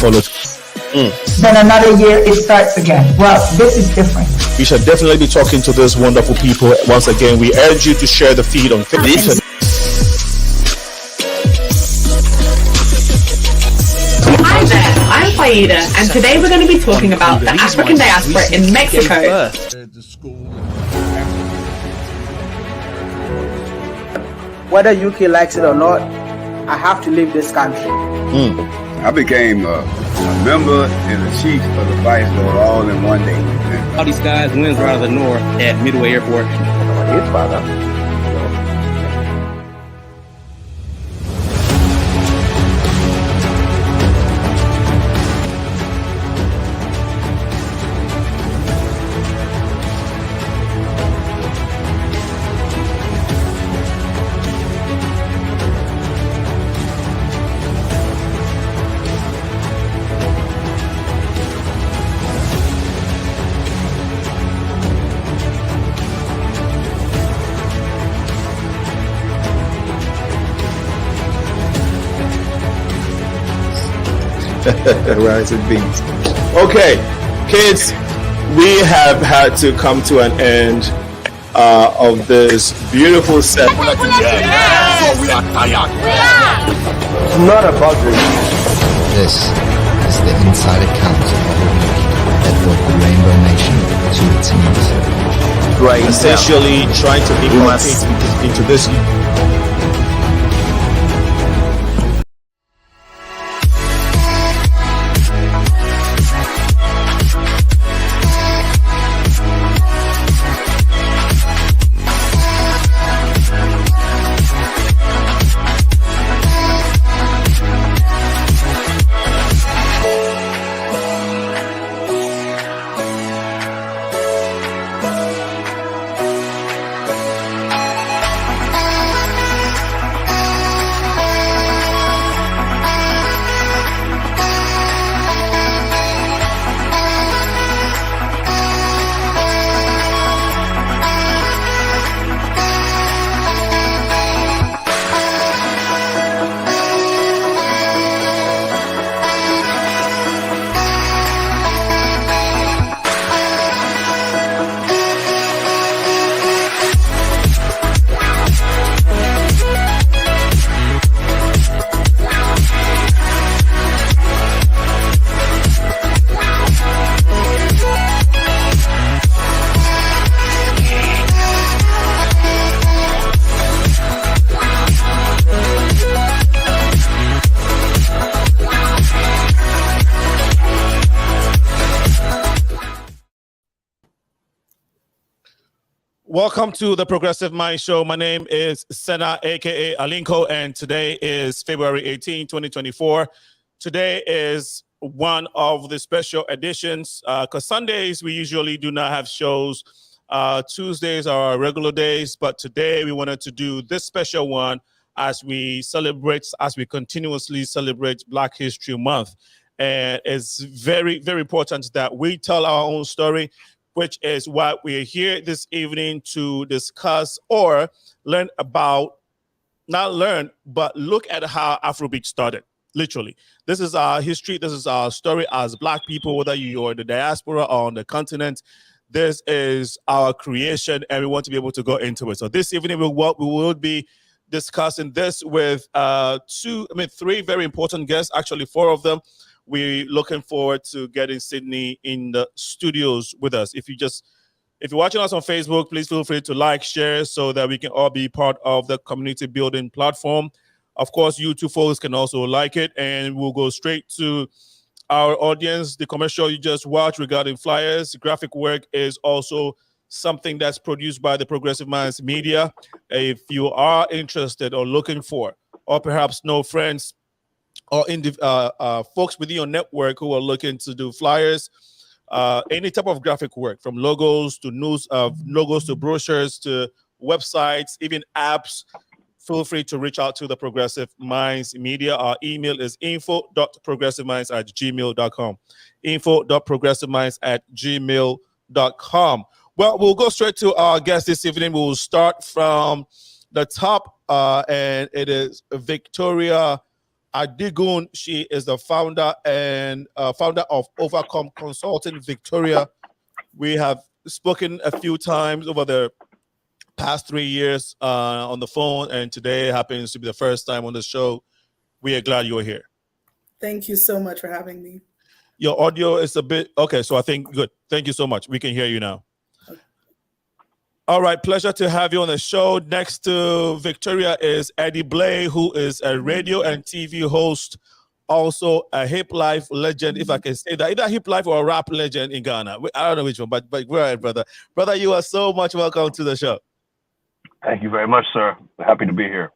follow. Then another year it starts again. Well, this is different. We shall definitely be talking to those wonderful people. Once again, we urge you to share the feed on Facebook. Hi there, I'm Faida, and today we're going to be talking about the African diaspora in Mexico. Whether UK likes it or not, I have to leave this country. I became a member and a chief of the Vice Lord all in one day. All these guys wins right out of the north at Midway Airport. His father. Rice and beans. Okay, kids, we have had to come to an end of this beautiful set. It's not about the This is the inside account of a week that brought the Rainbow Nation to its knees. Right, essentially trying to inculcate into this. Welcome to the Progressive Mind Show. My name is Senna, aka Alinko, and today is February 18, 2024. Today is one of the special editions because Sundays we usually do not have shows. Tuesdays are our regular days, but today we wanted to do this special one as we continuously celebrate Black History Month. And it's very, very important that we tell our own story, which is what we're here this evening to discuss or learn about, not learn, but look at how Afrobeat started, literally. This is our history. This is our story as Black people, whether you are in the diaspora or on the continent. This is our creation, and we want to be able to go into it. So this evening, we will be discussing this with three very important guests, actually 4 of them. We're looking forward to getting Sydney in the studios with us. If you're watching us on Facebook, please feel free to like, share, so that we can all be part of the community building platform. Of course, you two folks can also like it, and we'll go straight to our audience. The commercial you just watched regarding flyers, graphic work is also something that's produced by the Progressive Minds Media. If you are interested or looking for, or perhaps know friends or folks within your network who are looking to do flyers, any type of graphic work, from logos to logos to brochures to websites, even apps, feel free to reach out to the Progressive Minds Media. Our email is info.progressiveminds@gmail.com. info.progressiveminds@gmail.com. Well, we'll go straight to our guest this evening. We'll start from the top, and it is Victoria ADIGUN. She is the founder and founder of OVACOM Consulting Victoria. We have spoken a few times over the past 3 years on the phone, and today happens to be the first time on the show. We are glad you're here. Thank you so much for having me. Your audio is a bit okay, so I think good. Thank you so much. We can hear you now. Okay. All right, pleasure to have you on the show. Next to Victoria is Eddie BLAY, who is a radio and TV host, also a Hiplife legend, if I can say that. Either Hiplife or a rap legend in Ghana. I don't know which one, but we're right, brother. Brother, you are so much welcome to the show. Thank you very much, sir. Happy to be here.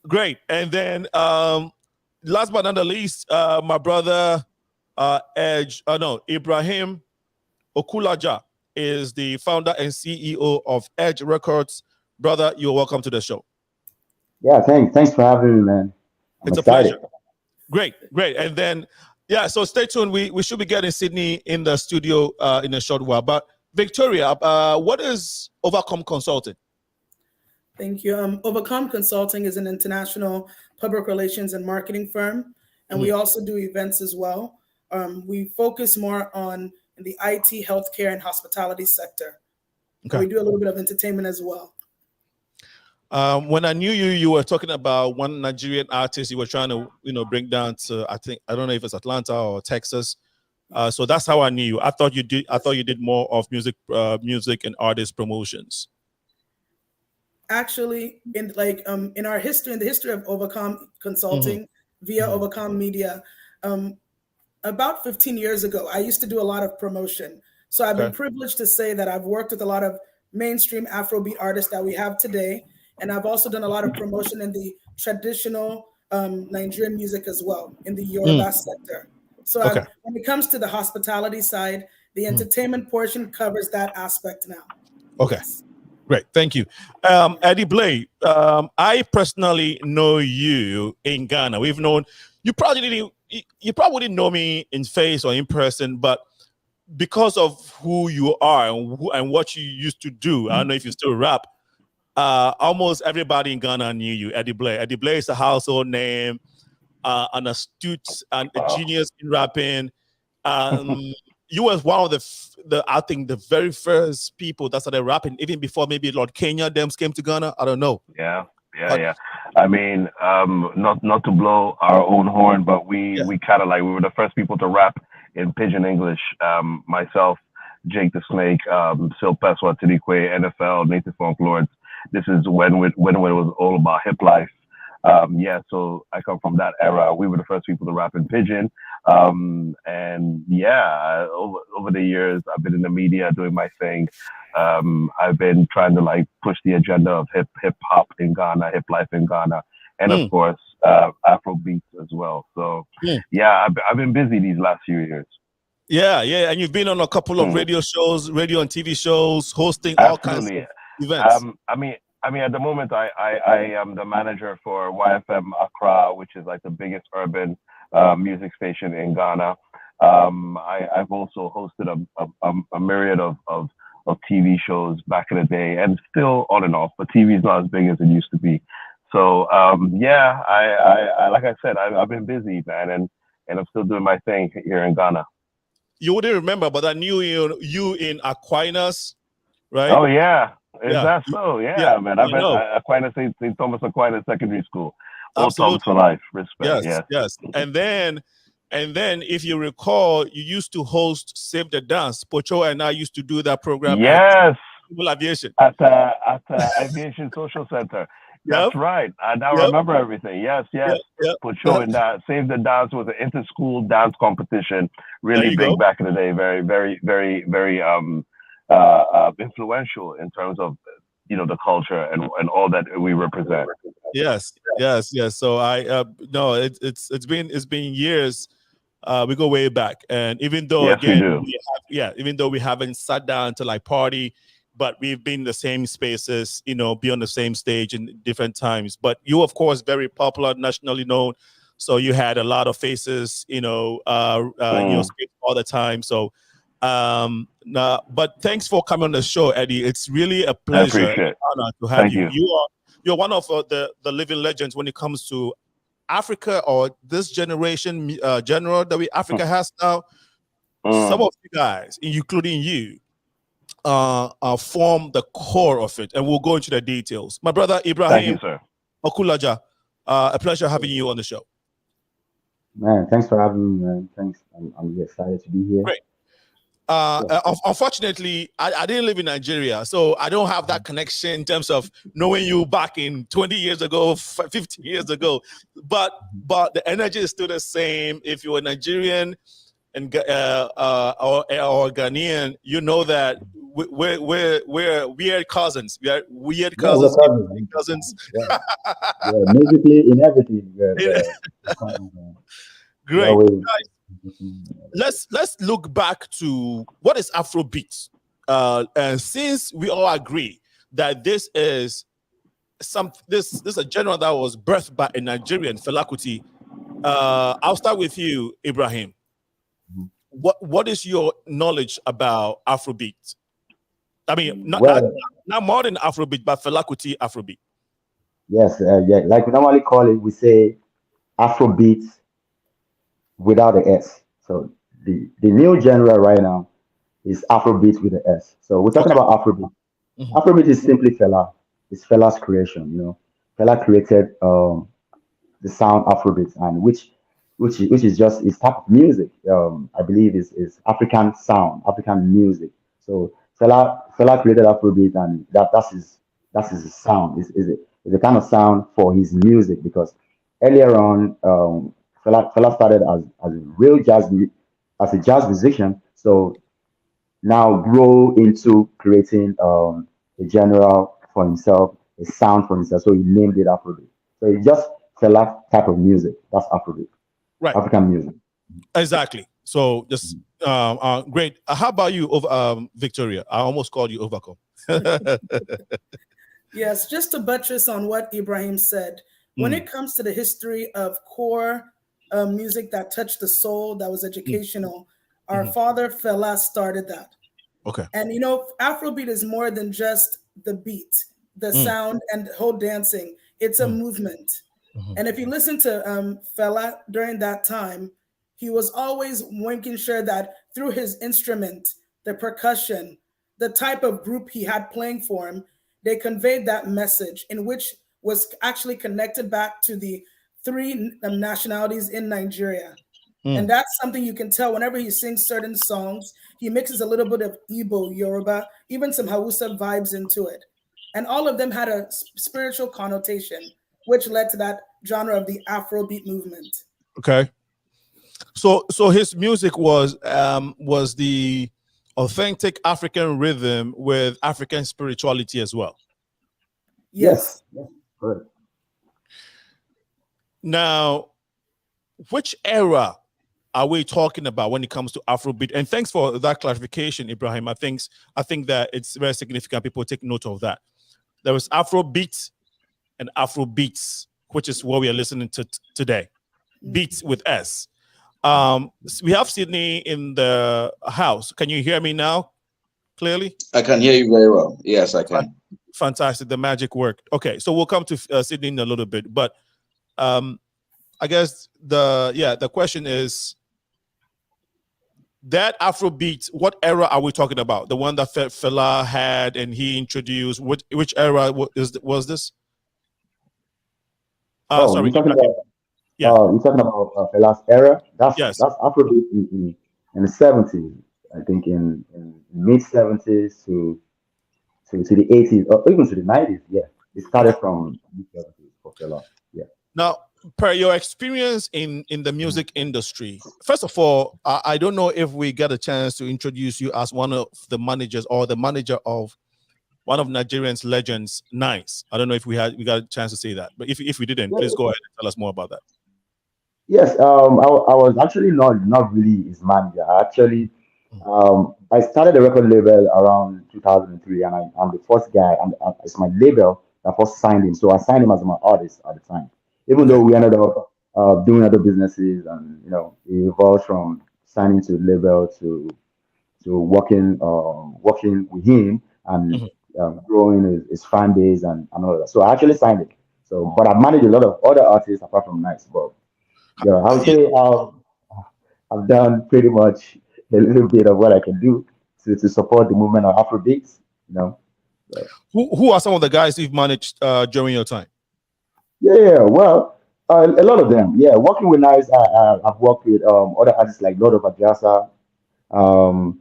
Great. And then last but not the least, my brother IBRAHIM OKULAJA is the founder and CEO of Edge Records. Brother, you're welcome to the show. Yeah, thanks for having me, man. It's excited. a pleasure. Great. And then, yeah, so stay tuned. We should be getting Sydney in the studio in a short while. But Victoria, what is OVACOM Consulting? Thank you. OVACOM Consulting is an international public relations and marketing firm, and we also do events as well. We focus more on the IT, healthcare, and hospitality sector. Okay. We do a little bit of entertainment as well. When I knew you, you were talking about one Nigerian artist you were trying to, bring down to, I don't know if it's Atlanta or Texas. So that's how I knew you. I thought you did more of music and artist promotions. Actually, in our history, in the history of OVACOM Consulting via OVACOM Media, about 15 years ago, I used to do a lot of promotion. So I've been privileged to say that I've worked with a lot of mainstream Afrobeat artists that we have today. And I've also done a lot of promotion in the traditional Nigerian music as well, in the Yoruba sector. So when it comes to the hospitality side, the entertainment portion covers that aspect now. Okay. Yes. Great, thank you. Eddie BLAY, I personally know you in Ghana. We've known, you probably didn't know me in face or in person, but because of who you are and what you used to do, I don't know if you still rap, almost everybody in Ghana knew you, Eddie BLAY. Eddie BLAY is a household name, an astute and a genius in rapping. You was one of the I think the very first people that started rapping, even before maybe Lord Kenya them came to Ghana. I don't know. Yeah. I mean, not to blow our own horn, but we kind of we were the first people to rap in Pidgin English. Myself, Jake the Snake, Sil Peswa, Tidikwe, NFL, Native Funk Lords. This is when it was all about Hiplife. So I come from that era. We were the first people to rap in Pidgin. Over the years, I've been in the media doing my thing. I've been trying to push the agenda of hip hop in Ghana, Hiplife in Ghana, and of course, Afrobeat as well. So I've been busy these last few years. Yeah, and you've been on a couple of radio shows, radio and TV shows, hosting all kinds of events. I mean, at the moment, I am the manager for YFM Accra, which is the biggest urban music station in Ghana. I've also hosted a myriad of TV shows back in the day, and still on and off, but TV is not as big as it used to be. So I like I said, I've been busy, man, and I'm still doing my thing here in Ghana. You wouldn't remember, but I knew you in Aquinas, right? Oh yeah. Is that so? Yeah, man. I've been Aquinas, St. Thomas Aquinas Secondary School. Old Thomas for life. Respect. Yes. And then, if you recall, you used to host Save the Dance. Pocho and I used to do that program. Yes. Civil Aviation. At Aviation Social Center. That's right. I now remember everything. Yes. Pocho and that Save the Dance was an inter-school dance competition. Really big back in the day. Very, very, very, very influential in terms of the culture and all that we represent. Yes. So it's been years. We go way back, and even though even though we haven't sat down to party, but we've been in the same spaces, be on the same stage in different times. But you, of course, very popular, nationally known. So you had a lot of faces, speak all the time. So. But thanks for coming on the show, Eddie. It's really a pleasure and honor to have you. You're one of the living legends when it comes to Africa or this generation general that Africa has now, some of you guys, including you, form the core of it, and we'll go into the details. My brother IBRAHIM, Thank you, sir. OKULAJA, a pleasure having you on the show. Man, thanks for having me, man. Thanks. I'm really excited to be here. Great. Unfortunately, I didn't live in Nigeria, so I don't have that connection in terms of knowing you back in 20 years ago, 15 years ago. But the energy is still the same. If you're a Nigerian and or Ghanaian, you know that we're weird cousins. We are weird cousins. We're cousins. Yeah. Musically, in everything. Great. Guys, let's look back to what is Afrobeat. And since we all agree that this is a genre that was birthed by a Nigerian, Fela Kuti, I'll start with you, IBRAHIM. What is your knowledge about Afrobeat? I mean, not modern Afrobeat, but Fela Kuti Afrobeat. Yes, yeah. Like we normally call it, we say Afrobeat without the S. So the new genre right now is Afrobeat with the S. So we're talking about Afrobeat. Afrobeat is simply Fela. It's Fela's creation. You know, Fela created the sound Afrobeat, and which is just his type of music. I believe is African sound, African music. So Fela created Afrobeat, and that's his sound. Is a kind of sound for his music, because earlier on, Fela started as a real as a jazz musician. So now grow into creating a genre for himself, a sound for himself. So he named it Afrobeat. So it's just Fela type of music. That's Afrobeat. Right. African music. Exactly. So just great. How about you, Victoria? I almost called you OVACOM. Yes, just to buttress on what IBRAHIM said, when it comes to the history of core music that touched the soul, that was educational, our father Fela started that. Okay. And you know, Afrobeat is more than just the beat, the sound, and the whole dancing. It's a movement. And if you listen to Fela during that time, he was always making sure that through his instrument, the percussion, the type of group he had playing for him, they conveyed that message, in which was actually connected back to the three nationalities in Nigeria. And that's something you can tell whenever he sings certain songs. He mixes a little bit of Igbo, Yoruba, even some Hausa vibes into it. And all of them had a spiritual connotation, which led to that genre of the Afrobeat movement. Okay. So his music was the authentic African rhythm with African spirituality as well. Yes. Good. Now, which era are we talking about when it comes to Afrobeat? And thanks for that clarification, IBRAHIM. I think that it's very significant. People take note of that. There was Afrobeat and Afrobeats, which is what we are listening to today. Beats with S. We have Sydney in the house. Can you hear me now clearly? I can hear you very well. Yes, I can. Fantastic. The magic worked. Okay, so we'll come to Sydney in a little bit, but I guess the question is that Afrobeat, what era are we talking about? The one that Fela had and he introduced. Which era was this? Sorry. You're talking about Fela's era. That's Afrobeat in the 70s. I think in mid 70s to the 80s, or even to the 90s. Yeah, it started from mid 70s for Fela. Yeah. Now, per your experience in the music industry, first of all, I don't know if we get a chance to introduce you as one of the managers or the manager of one of Nigerian's legends, Nice. I don't know if we got a chance to say that, but if we didn't, please go ahead and tell us more about that. Yes, I was actually not really his manager. I started the record label around 2003, and I'm the first guy, and it's my label that first signed him. So I signed him as my artist at the time. Even though we ended up doing other businesses, and it evolved from signing to the label to working with him and growing his fan base and all of that. So I actually signed it. So, but I've managed a lot of other artists apart from Nice. But yeah, I would say I've done pretty much a little bit of what I can do to support the movement of Afrobeats. You know. Who are some of the guys you've managed during your time? Yeah, well, a lot of them. Yeah, working with Nice, I've worked with other artists like Lord of Ajasa, um,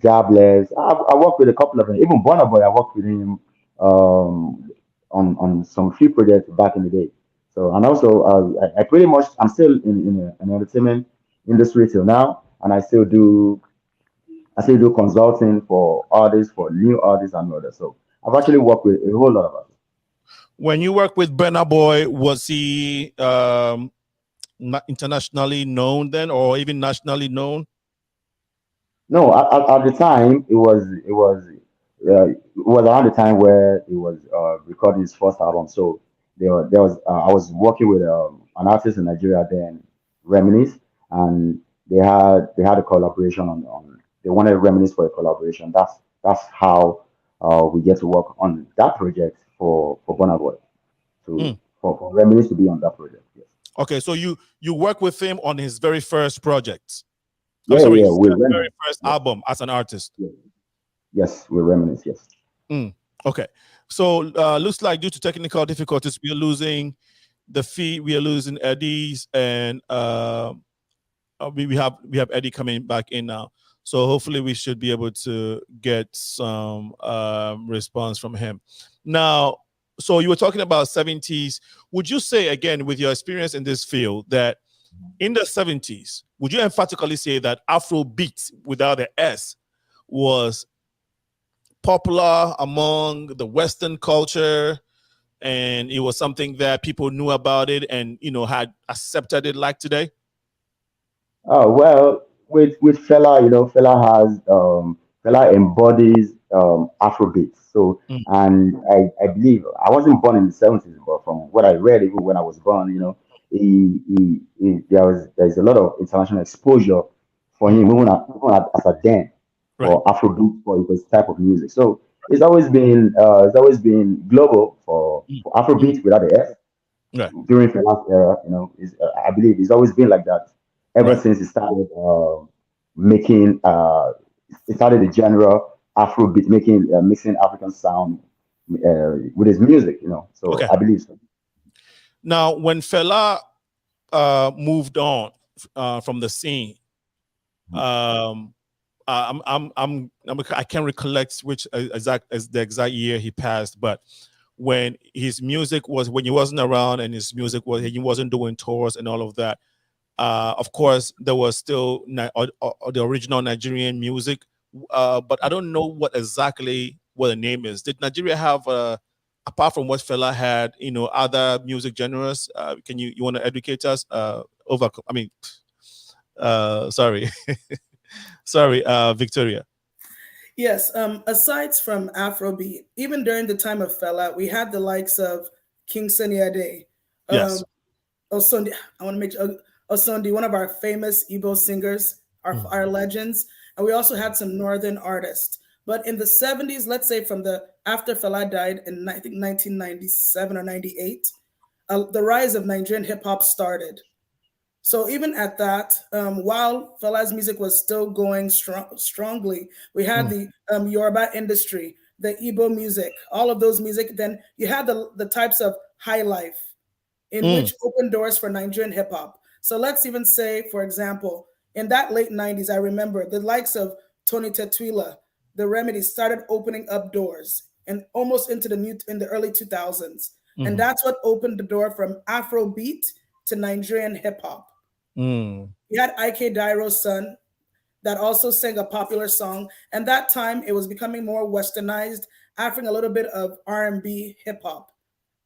Jobless. I worked with a couple of them. Even Burna Boy, I worked with him on some few projects back in the day. So, and also, I pretty much, I'm still in entertainment industry till now, and I still do consulting for artists, for new artists and others. So I've actually worked with a whole lot of artists. When you worked with Burna Boy, was he not internationally known then, or even nationally known? No, at the time it was around the time where he was recording his first album. So there was I was working with an artist in Nigeria then, Reminisce, and they had a collaboration on they wanted Reminisce for a collaboration. That's how we get to work on that project for Burna Boy for Reminisce to be on that project. Yes. Okay, so you work with him on his very first project. Yeah, I'm sorry, yeah, his we're very first album as an artist. Yeah. Yes, we're Reminisce. Yes. Okay, so looks like due to technical difficulties, we are losing the feed. We are losing Eddie's, and we have Eddie coming back in now. So hopefully we should be able to get some response from him. Now, so you were talking about 70s. Would you say, again, with your experience in this field, that in the 70s, would you emphatically say that Afrobeat without the S was popular among the Western culture, and it was something that people knew about it and, you know, had accepted it like today? Oh well, with Fela, Fela embodies Afrobeat. So, and I believe I wasn't born in the 70s, but from what I read, even when I was born, there's a lot of international exposure for him, as a then for Afrobeat for his type of music. So it's always been global for Afrobeat without the S. Right. During Fela's era, I believe it's always been like that ever since he started making. He started the genre Afrobeat, mixing African sound with his music. So Okay. I believe so. Now, when Fela moved on from the scene, I can't recollect which the exact year he passed, but when his music was, when he wasn't around and his music was, he wasn't doing tours and all of that. Of course, there was still the original Nigerian music, but I don't know what the name is. Did Nigeria have, apart from what Fela had, other music genres? Can you want to educate us? Sorry, sorry, Victoria. Yes, aside from Afrobeat, even during the time of Fela, we had the likes of King Sunny Ade. Yes. Osundi, I want to make sure, Osundi, one of our famous Igbo singers, our legends. And we also had some Northern artists. But in the 70s, let's say after Fela died in, I think, 1997 or 98, the rise of Nigerian hip hop started. So even at that, while Fela's music was still going strongly, we had the Yoruba industry, the Igbo music, all of those music. Then you had the types of high life in which opened doors for Nigerian hip hop. So let's even say, for example, in that late 90s, I remember the likes of Tony Tetuila, the Remedy started opening up doors and almost in the early 2000s. And that's what opened the door from Afrobeat to Nigerian hip hop. You had Ike Dairo's son that also sang a popular song. And that time it was becoming more westernized, offering a little bit of R&B hip hop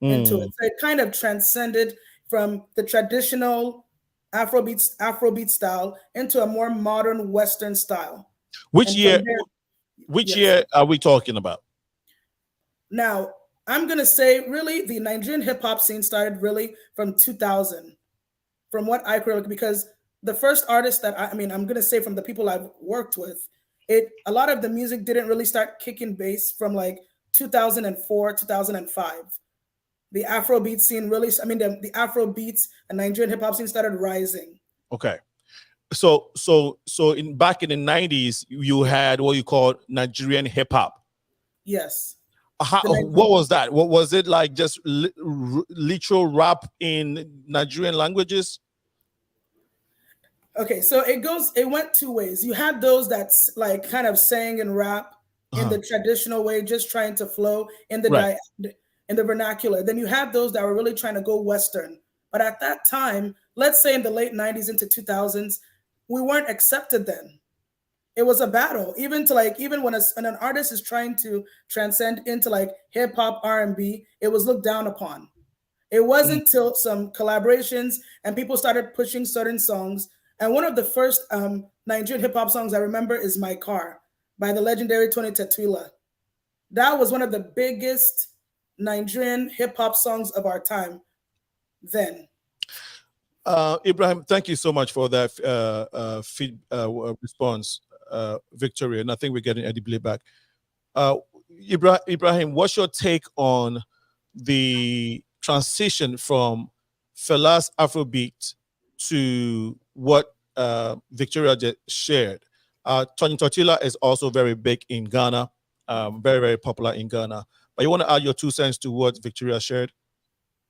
into it. So it kind of transcended from the traditional Afrobeat style into a more modern Western style. Which year are we talking about? Now, I'm going to say really the Nigerian hip hop scene started really from 2000, from what I could look, because the first artist that I'm going to say from the people I've worked with, a lot of the music didn't really start kicking bass from like 2004, 2005. the Afrobeat scene really, the Afrobeats and Nigerian hip hop scene started rising. Okay. So back in the 90s, you had what you call Nigerian hip hop. Yes. What was that? What was it like? Just literal rap in Nigerian languages? Okay, so it went two ways. You had those that's like kind of sang and rap in the traditional way, just trying to flow in the in the vernacular. Then you had those that were really trying to go Western. But at that time, let's say in the late 90s into 2000s, we weren't accepted then. It was a battle, even when an artist is trying to transcend into like hip hop, R&B, it was looked down upon. It wasn't till some collaborations and people started pushing certain songs. And one of the first Nigerian hip hop songs I remember is "My Car" by the legendary Tony Tetuila. That was one of the biggest Nigerian hip hop songs of our time then. Ibrahim, thank you so much for that response, Victoria. And I think we're getting Eddie Blay back. Ibrahim, what's your take on the transition from Fela's Afrobeat to what Victoria just shared? Tony Tortilla is also very big in Ghana, very, very popular in Ghana. But you want to add your 2 cents to what Victoria shared?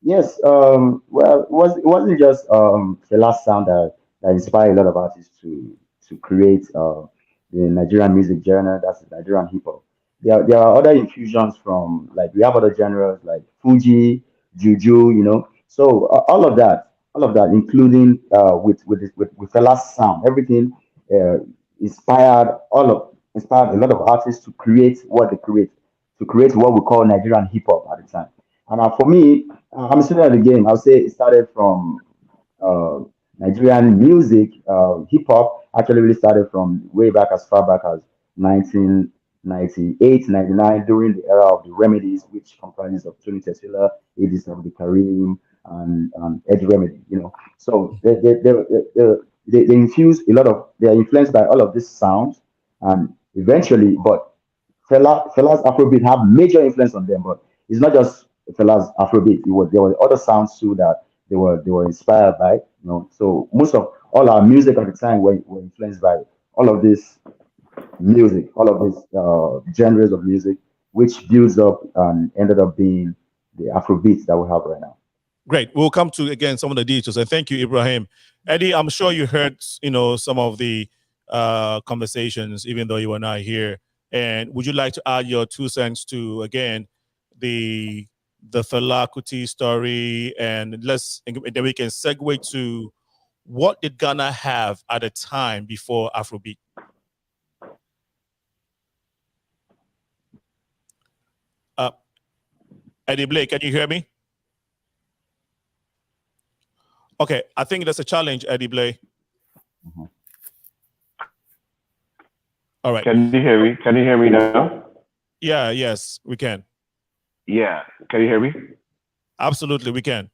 Yes, well, it wasn't just the last sound that inspired a lot of artists to create the Nigerian music genre, that's Nigerian hip hop. There are other infusions from, like, we have other genres like Fuji, Juju, you know. So all of that, including with the last sound, everything inspired a lot of artists to create what they create, to create what we call Nigerian hip hop at the time. And for me, I'm a student of the game. I'll say it started from Nigerian music, hip hop. Actually, really started from way back, as far back as 1998, 99, during the era of the Remedies, which comprises of Tony Tesila, EDDY of the Kareem, and Eddie Remedy. You know, so they infuse a lot of. They are influenced by all of these sounds, and eventually, but Fela's Afrobeat have major influence on them. But it's not just Fela's Afrobeat. There were other sounds too that they were inspired by. You know, so most of all our music at the time were influenced by all of this music, all of these genres of music, which builds up and ended up being the Afrobeats that we have right now. Great. We'll come to again some of the details, and thank you, Ibrahim. Eddie, I'm sure you heard some of the conversations, even though you were not here. And would you like to add your 2 cents to again the Fela Kuti story, and then we can segue to what did Ghana have at the time before Afrobeat? Eddie Blake, can you hear me? Okay, I think that's a challenge, Eddie Blake. All right. Can you hear me? Can you hear me now? Yeah, yes, we can. Yeah. Can you hear me? Absolutely, we can.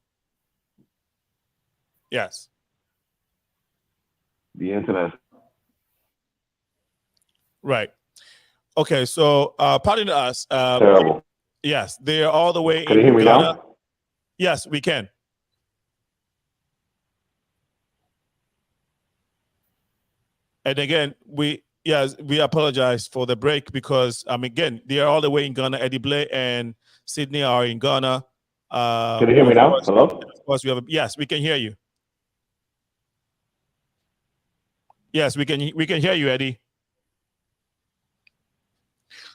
Yes. The internet. Right. Okay, so pardon us. Terrible. Yes, they are all the way Can you hear me Ghana. now? Yes, we can. And again, we apologize for the break because again, they are all the way in Ghana. Eddie Blay and Sydney are in Ghana. Can you hear me now? Hello? Of course, yes, we can hear you. Yes, we can hear you, Eddie.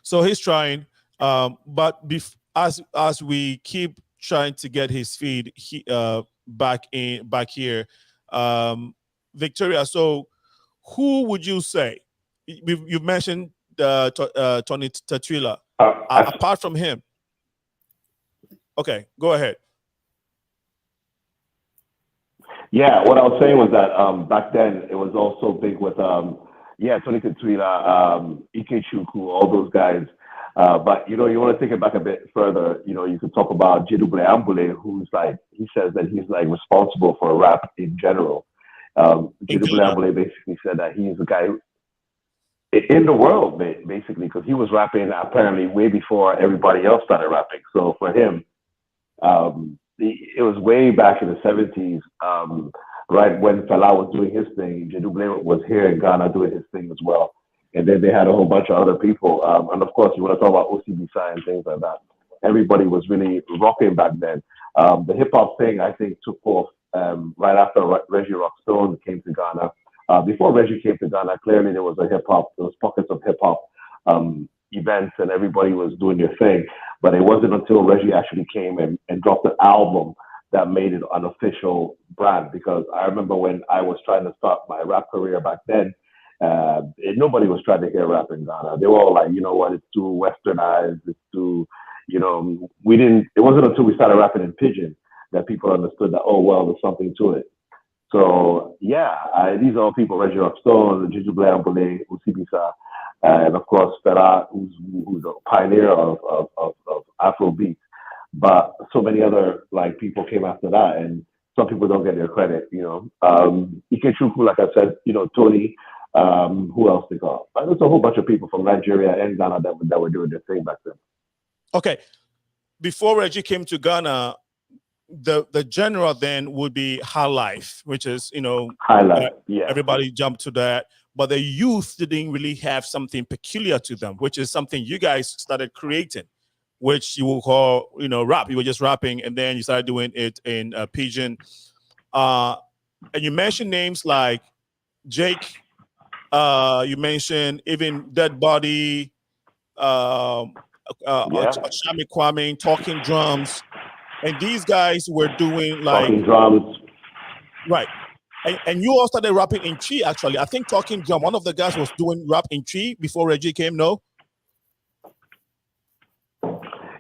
So he's trying, but as we keep trying to get his feed back here, Victoria. So who would you say? You've mentioned Tony Tetuila. Apart from him. Okay, go ahead. Yeah, what I was saying was that back then it was also big with Tony Tetuila, Ike Chukwu, all those guys. But you want to take it back a bit further. You could talk about Jedubule Ambule, who's he says that he's responsible for rap in general. Jedubule Ambule basically said that he's the guy in the world, basically, because he was rapping apparently way before everybody else started rapping. So for him, It was way back in the 70s, right when Fela was doing his thing. BLAY was here in Ghana doing his thing as well. And then they had a whole bunch of other people. And of course, you want to talk about OCBSI and things like that. Everybody was really rocking back then. The hip hop thing, I think, took off right after Reggie Rockstone came to Ghana. Before Reggie came to Ghana, clearly there was there was pockets of hip hop events and everybody was doing their thing. But it wasn't until Reggie actually came and dropped an album that made it an official brand. Because I remember when I was trying to start my rap career back then, nobody was trying to hear rap in Ghana. They were all like, you know what, it's too westernized, it's too, you know, it wasn't until we started rapping in Pidgin that people understood that, oh, well, there's something to it. So, yeah, these are all people, Reggie Rockstone, BLAY, OCBSI, and of course, Fela, who's a pioneer of Afrobeat. But so many other like people came after that, and some people don't get their credit, you know. Ikechukwu, like I said, you know, Tony, who else they got? There's a whole bunch of people from Nigeria and Ghana that were doing their thing back then. Okay. Before Reggie came to Ghana, the genre then would be high life, which is, you know, yeah. Everybody jumped to that. But the youth didn't really have something peculiar to them, which is something you guys started creating, which you will call, you know, rap. You were just rapping, and then you started doing it in Pidgin. And you mentioned names like Jake. You mentioned even Dead Body, Ashami Kwame, Talking Drums. And these guys were doing like Talking Drums. Right. And you all started rapping in Chi, actually. I think Talking Drum, one of the guys was doing rap in Chi before Reggie came, no?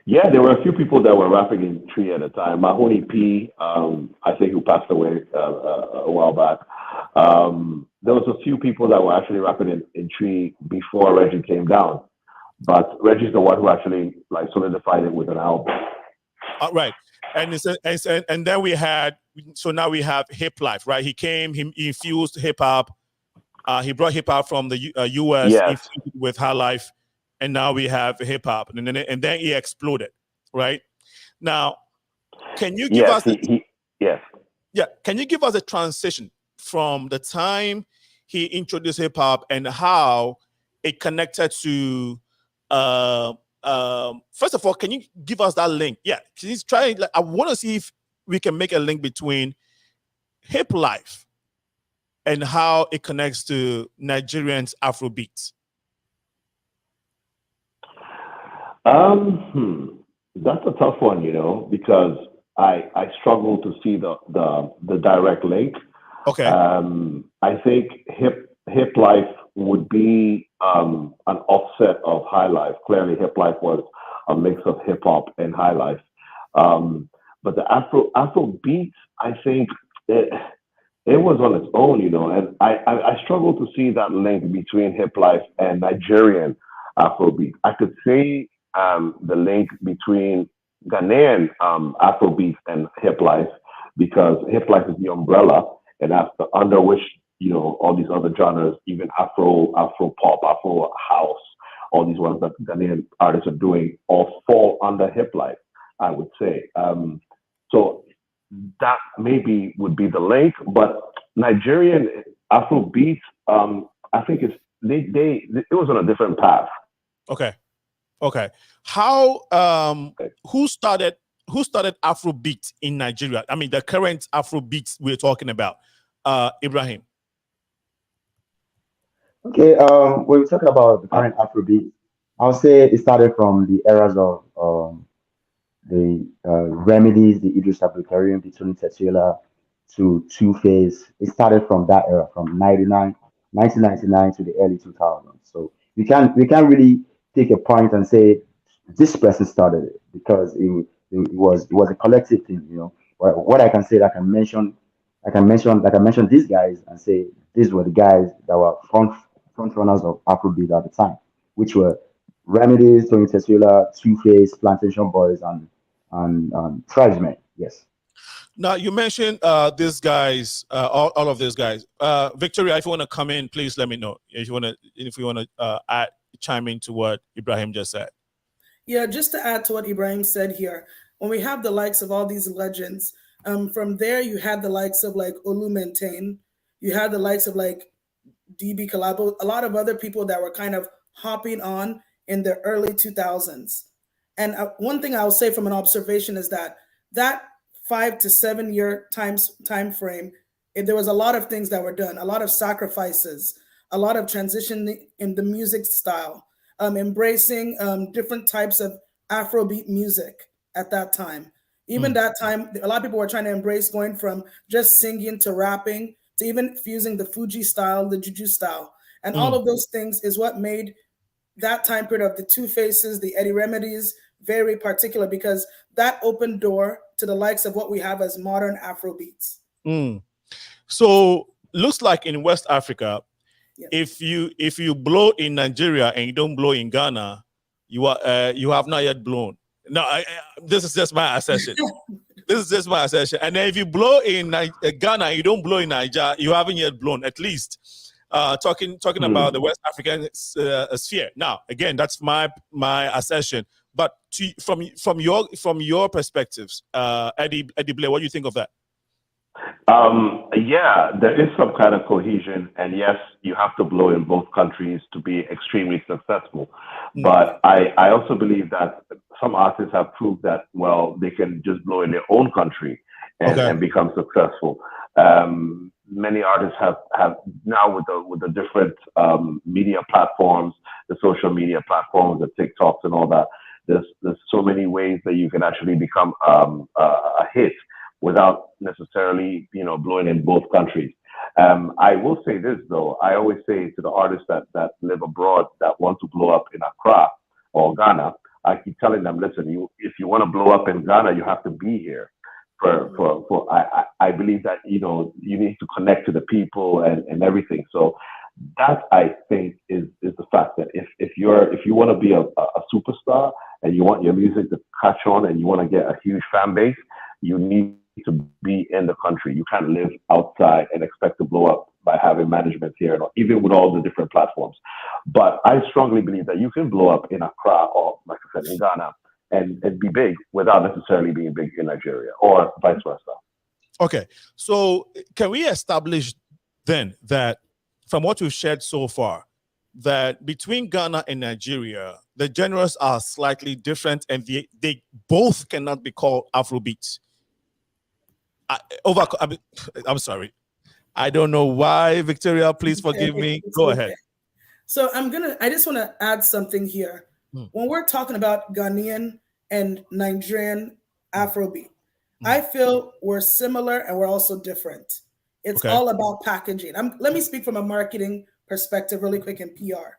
Yeah, there were a few people that were rapping in Tree at the time. Mahoney P, I think, who passed away a while back. There was a few people that were actually rapping in Tree before Reggie came down. But Reggie's the one who actually like solidified it with an album. Right. And then we had, so now we have Hiplife, right? He came, he infused hip hop. He brought hip hop from the US, yes, with high life, and now we have hip hop, and then he exploded, right? Now, can you give us? Yes. Yeah. Can you give us a transition from the time he introduced hip hop and how it connected to? First of all, can you give us that link? Yeah, please try. Like, I want to see if we can make a link between Hiplife and how it connects to Nigerians Afrobeat. That's a tough one, you know, because I struggle to see the direct link. Okay. I think Hiplife would be an offset of High Life. Clearly, Hiplife was a mix of hip hop and High Life. But the Afrobeat, I think it was on its own, you know, and I struggle to see that link between Hiplife and Nigerian Afrobeat. I could see the link between Ghanaian Afrobeat and Hiplife, because Hiplife is the umbrella, and that's under which, you know, all these other genres, even Afro pop, Afro house, all these ones that Ghanaian artists are doing, all fall under Hiplife, I would say. So that maybe would be the link, but Nigerian Afrobeat, I think it was on a different path. Okay. How who started Afrobeat in Nigeria? I mean, the current Afrobeat we're talking about, Ibrahim. Okay, when we talk about the current Afrobeat, I'll say it started from the eras of the Remedies, the Idris Abdulkarim, the Tony Tetiela to Two-Face. It started from that era, from 1999 to the early 2000s. So we can't really take a point and say this person started it, because it was a collective thing, you know. What I can say, I can mention these guys and say these were the guys that were front runners of Afrobeat at the time, which were Remedies, Tony Tetiela, Two-Face, Plantation Boys, and Tribesmen. Yes. Now you mentioned these guys, all of these guys. Victoria, if you want to come in, please let me know. If you want to chime into what Ibrahim just said. Yeah, just to add to what Ibrahim said here, when we have the likes of all these legends, from there you had the likes of like Olu Maintain, you had the likes of like DB Collabo, a lot of other people that were kind of hopping on in the early 2000s. And one thing I'll say from an observation is that 5 to 7 year time frame, there was a lot of things that were done, a lot of sacrifices, a lot of transition in the music style, embracing different types of Afrobeat music at that time. Even that time, a lot of people were trying to embrace going from just singing to rapping to even fusing the Fuji style, the Juju style. And all of those things is what made that time period of the Two Faces, the Eddie Remedies, very particular, because that opened door to the likes of what we have as modern Afrobeats. So looks like in West Africa, if you blow in Nigeria and you don't blow in Ghana, you have not yet blown. No, this is just my assertion. This is just my assertion. And then if you blow in Ghana, you don't blow in Nigeria, you haven't yet blown. At least talking about the West African sphere. Now, again, that's my assertion. But from your perspectives, Eddie Blay, what do you think of that? Yeah, there is some kind of cohesion, and yes, you have to blow in both countries to be extremely successful. But I also believe that some artists have proved that, well, they can just blow in their own country and become successful. Many artists have now with the different media platforms, the social media platforms, the TikToks and all that. There's so many ways that you can actually become a hit without necessarily, blowing in both countries. I will say this though, I always say to the artists that live abroad that want to blow up in Accra or Ghana, I keep telling them, listen, if you want to blow up in Ghana, you have to be here. I believe that, you need to connect to the people and everything. So that, I think, is the fact that if you want to be a superstar and you want your music to catch on and you want to get a huge fan base, you need to be in the country. You can't live outside and expect to blow up by having management here, even with all the different platforms. But I strongly believe that you can blow up in Accra or, like I said, in Ghana and be big without necessarily being big in Nigeria or vice versa. Okay, so can we establish then that from what we've shared so far, that between Ghana and Nigeria, the genres are slightly different and they both cannot be called Afrobeats? I'm sorry. I don't know why, Victoria, please forgive me. Go ahead. So I just want to add something here. When we're talking about Ghanaian and Nigerian Afrobeat, I feel we're similar and we're also different. It's all about packaging. Let me speak from a marketing perspective really quick in PR.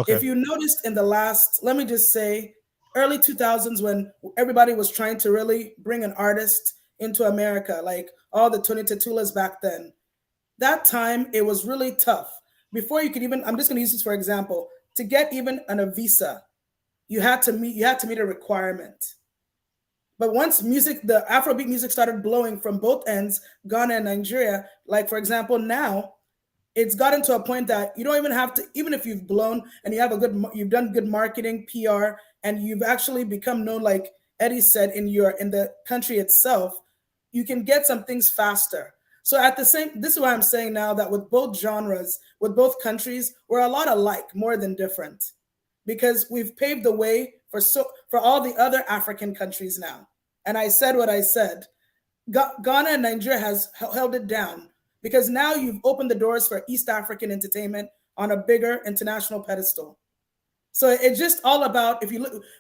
If you noticed in the last, let me just say, early 2000s, when everybody was trying to really bring an artist into America, like all the Tony Tatulas back then, that time it was really tough. Before you could even, I'm just going to use this for example, to get even a visa, you had to meet a requirement. But once the Afrobeat music started blowing from both ends, Ghana and Nigeria, like for example, now it's gotten to a point that you don't even have to, even if you've blown and you've done good marketing, PR, and you've actually become known, like Eddie said, in the country itself, you can get some things faster. So this is why I'm saying now that with both genres, with both countries, we're a lot alike more than different, because we've paved the way for all the other African countries now. And I said what I said. Ghana and Nigeria has held it down because now you've opened the doors for East African entertainment on a bigger international pedestal. So it's just all about,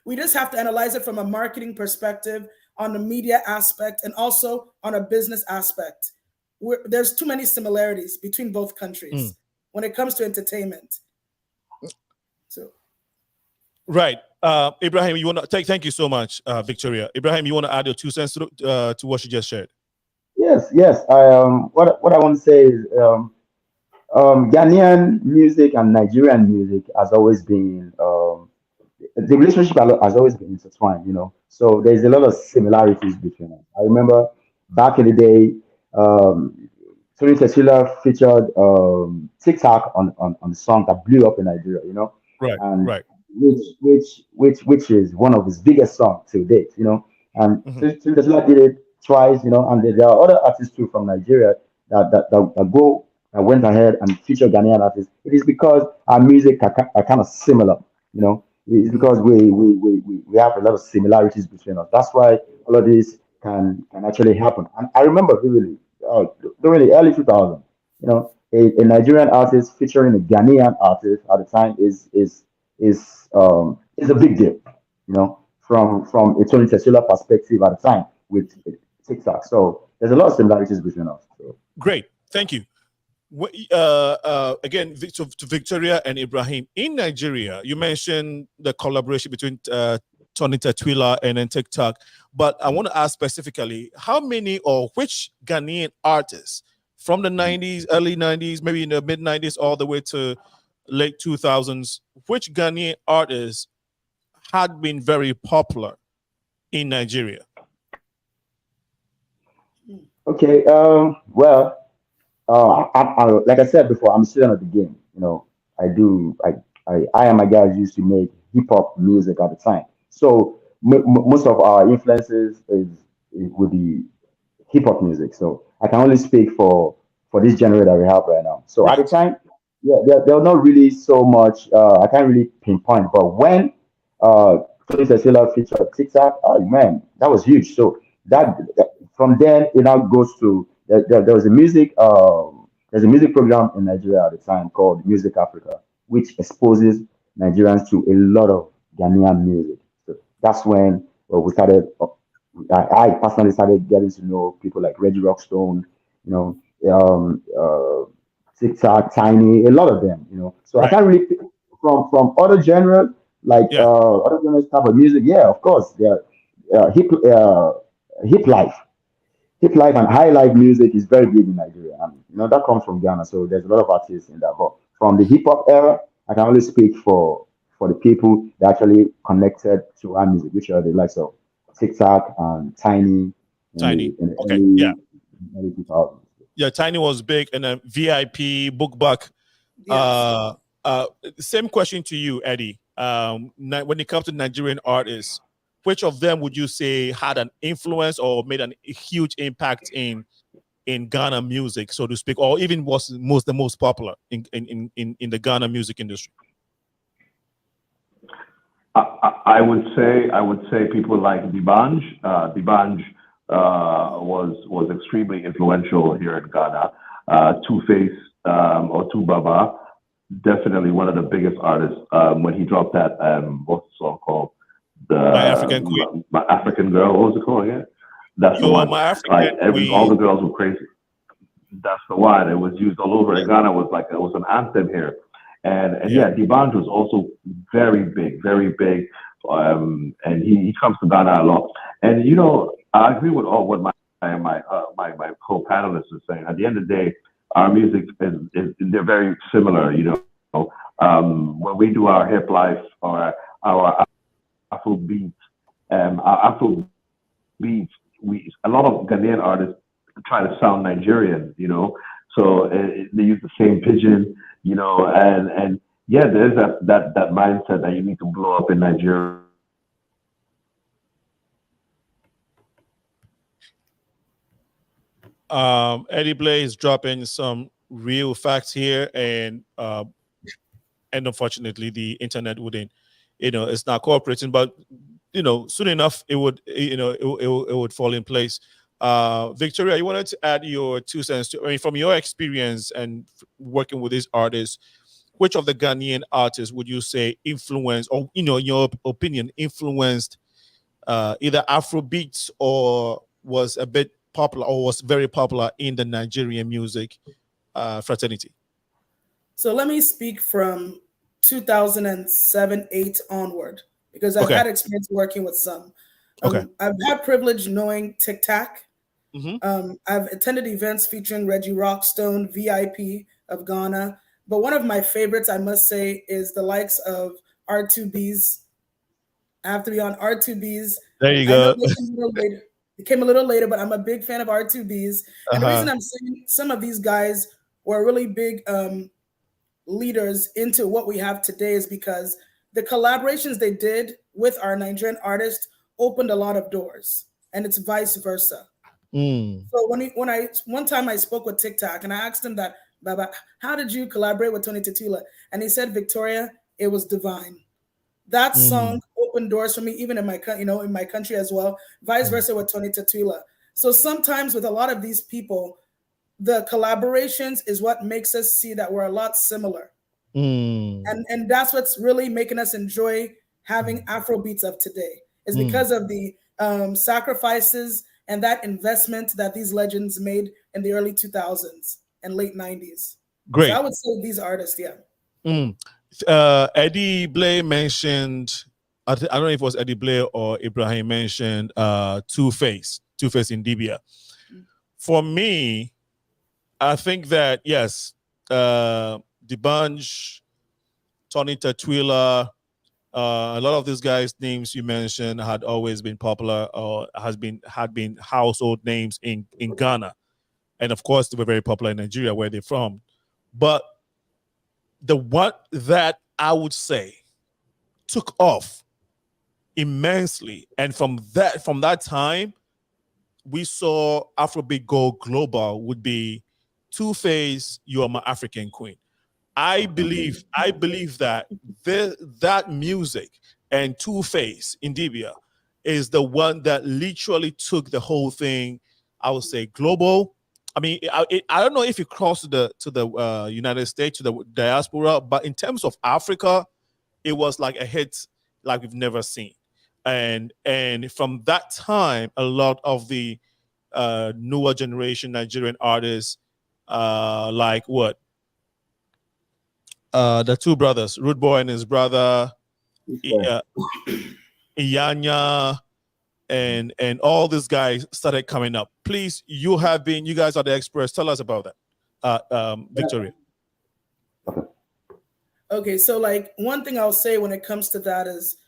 we just have to analyze it from a marketing perspective, on the media aspect, and also on a business aspect. There's too many similarities between both countries when it comes to entertainment. So, right. Ibrahim, you want to thank you so much, Victoria. Ibrahim, you want to add your 2 cents to what you just shared? Yes. What I want to say is Ghanaian music and Nigerian music has always been the relationship has always been intertwined, So there's a lot of similarities between them. I remember back in the day, Tony Tesila featured TikTok on the song that blew up in Nigeria, Right, and right. Which is one of his biggest songs to date, And Tindasila did it twice, you know, and there are other artists too from Nigeria that went ahead and featured Ghanaian artists. It is because our music are kind of similar, you know. It's because we have a lot of similarities between us. That's why all of this can actually happen. And I remember vividly, during the early 2000s, you know, a Nigerian artist featuring a Ghanaian artist at the time is a big deal, you know, from a Tony Tesula perspective at the time with TikTok. So there's a lot of similarities between us. So. Great, thank you. Again, to Victoria and Ibrahim in Nigeria, you mentioned the collaboration between Tony Tetwila and then TikTok, but I want to ask specifically, how many or which Ghanaian artists from the 90s, early 90s, maybe in the mid 90s, all the way to late 2000s, which Ghanaian artists had been very popular in Nigeria? Okay, well, like I said before, I'm a student of the game. You know, I and my guys used to make hip hop music at the time. So most of our influences would be hip hop music. So I can only speak for this genre that we have right now. So at the time, yeah, there were not really so much. I can't really pinpoint. But when Tony Cecilia featured TikTok, oh man, that was huge. So that from then it now goes to there was a music there's a music program in Nigeria at the time called Music Africa, which exposes Nigerians to a lot of Ghanaian music. So that's when we started. I personally started getting to know people like Reggie Rockstone, you know, TikTok, Tiny, a lot of them, you know. So I can't really pick from other genres like other genres type of music. Yeah, of course, hip life. Hip life and high life music is very big in Nigeria. And, you know, that comes from Ghana. So there's a lot of artists in that. But from the hip hop era, I can only speak for the people that actually connected to our music, which are the likes of TikTok and Tiny. Tiny. Okay. Early, yeah. Early 2000s. Yeah, Tiny was big, and then VIP, Bookbuck. Yes. Same question to you, Eddie. When it comes to Nigerian artists, which of them would you say had an influence or made a huge impact in Ghana music, so to speak, or even was the most popular in the Ghana music industry? I would say people like D'banj. D'banj was extremely influential here in Ghana. Two-Face or Tubaba, definitely one of the biggest artists. When he dropped that, what's the song called? My African Queen. My African Girl. What was it called again? That's the one. My African Queen. All the girls were crazy. That's the one. It was used all over. Ghana it was an anthem here. And D'banj was also very big. And he comes to Ghana a lot. And you know, I agree with all what my co-panelists are saying. At the end of the day, our music is they're very similar. You know, when we do our hip life or our Afrobeat, a lot of Ghanaian artists try to sound Nigerian. You know, so they use the same pidgin. You know, and yeah, there's that mindset that you need to blow up in Nigeria. Eddie BLAY is dropping some real facts here, and unfortunately, the internet wouldn't, you know, it's not cooperating. But you know, soon enough, it would, you know, it would fall in place. Victoria, you wanted to add your 2 cents to, I mean, from your experience and working with these artists, which of the Ghanaian artists would you say influenced, or, you know, in your opinion, influenced either Afrobeats or was a bit popular or was very popular in the Nigerian music fraternity? So let me speak from 2007-8 onward, because I've had experience working with some. I've had privilege knowing TikTok. I've attended events featuring Reggie Rockstone, VIP of Ghana. But one of my favorites, I must say, is the likes of R2Bs. I have to be on R2Bs. There you go. It came a little later, but I'm a big fan of R2Bs. And the reason I'm saying some of these guys were really big leaders into what we have today is because the collaborations they did with our Nigerian artists opened a lot of doors, and it's vice versa. So one time I spoke with TikTok and I asked him that, Baba, how did you collaborate with Tony Tatula? And he said, Victoria, it was divine. That song opened doors for me, even in my in my country as well. Vice versa with Tony Tatula. So sometimes with a lot of these people, the collaborations is what makes us see that we're a lot similar. And that's what's really making us enjoy having Afrobeats of today, is because of the sacrifices and that investment that these legends made in the early 2000s and late 90s. Great. So I would say these artists, yeah. Eddie Blay mentioned, I don't know if it was Eddie Blay or Ibrahim mentioned Two-Face in Libya. For me, I think that, yes, the Bunch, Tony Tatula, a lot of these guys' names you mentioned had always been popular or had been household names in Ghana. And of course, they were very popular in Nigeria, where they're from. But the one that I would say took off immensely, and from that time, we saw Afrobeat go global, would be Two-Face, You Are My African Queen. I believe that that music and Two-Face in Libya is the one that literally took the whole thing, I would say, global. I mean, I don't know if it crossed to the United States, to the diaspora, but in terms of Africa, it was like a hit like we've never seen. And from that time, a lot of the newer generation Nigerian artists, like what? The two brothers, Rude Boy and his brother, Iyanya, and all these guys started coming up. Please, you guys are the experts. Tell us about that, Victoria. Okay, so like one thing I'll say when it comes to that is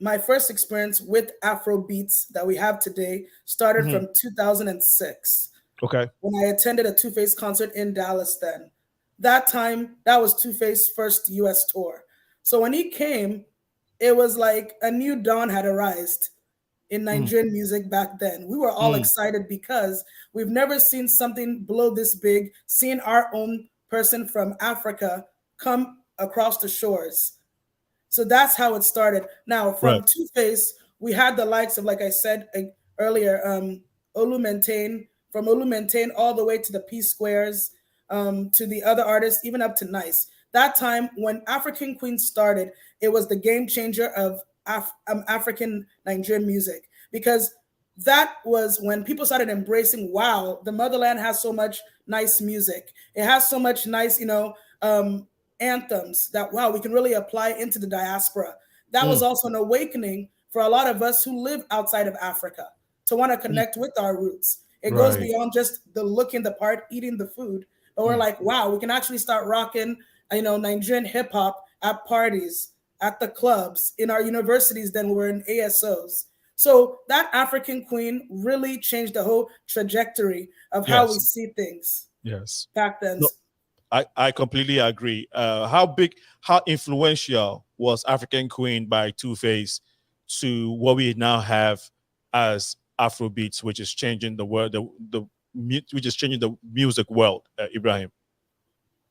my first experience with Afro beats that we have today started from 2006. Okay. When I attended a Two-Face concert in Dallas then. That time, that was Two-Face's first US tour. So when he came, it was like a new dawn had arisen in Nigerian music back then. We were all excited because we've never seen something blow this big, seeing our own person from Africa come across the shores. So that's how it started. Now, from Two-Face, we had the likes of, like I said earlier, Olu Maintain, from Olu Maintain all the way to the P Squares, to the other artists, even up to Nice. That time when African Queen started, it was the game changer of African Nigerian music, because that was when people started embracing, wow, the motherland has so much nice music. It has so much nice, anthems that, wow, we can really apply into the diaspora. That was also an awakening for a lot of us who live outside of Africa to want to connect with our roots. It goes beyond just the looking the part, eating the food. But we're like, wow, we can actually start rocking, Nigerian hip hop at parties, at the clubs, in our universities. Then we were in ASOs. So that African Queen really changed the whole trajectory of how we see things. Yes. Back then. No, I completely agree. How influential was African Queen by Two-Face to what we now have as Afrobeats, which is changing the world, which is changing the music world, Ibrahim?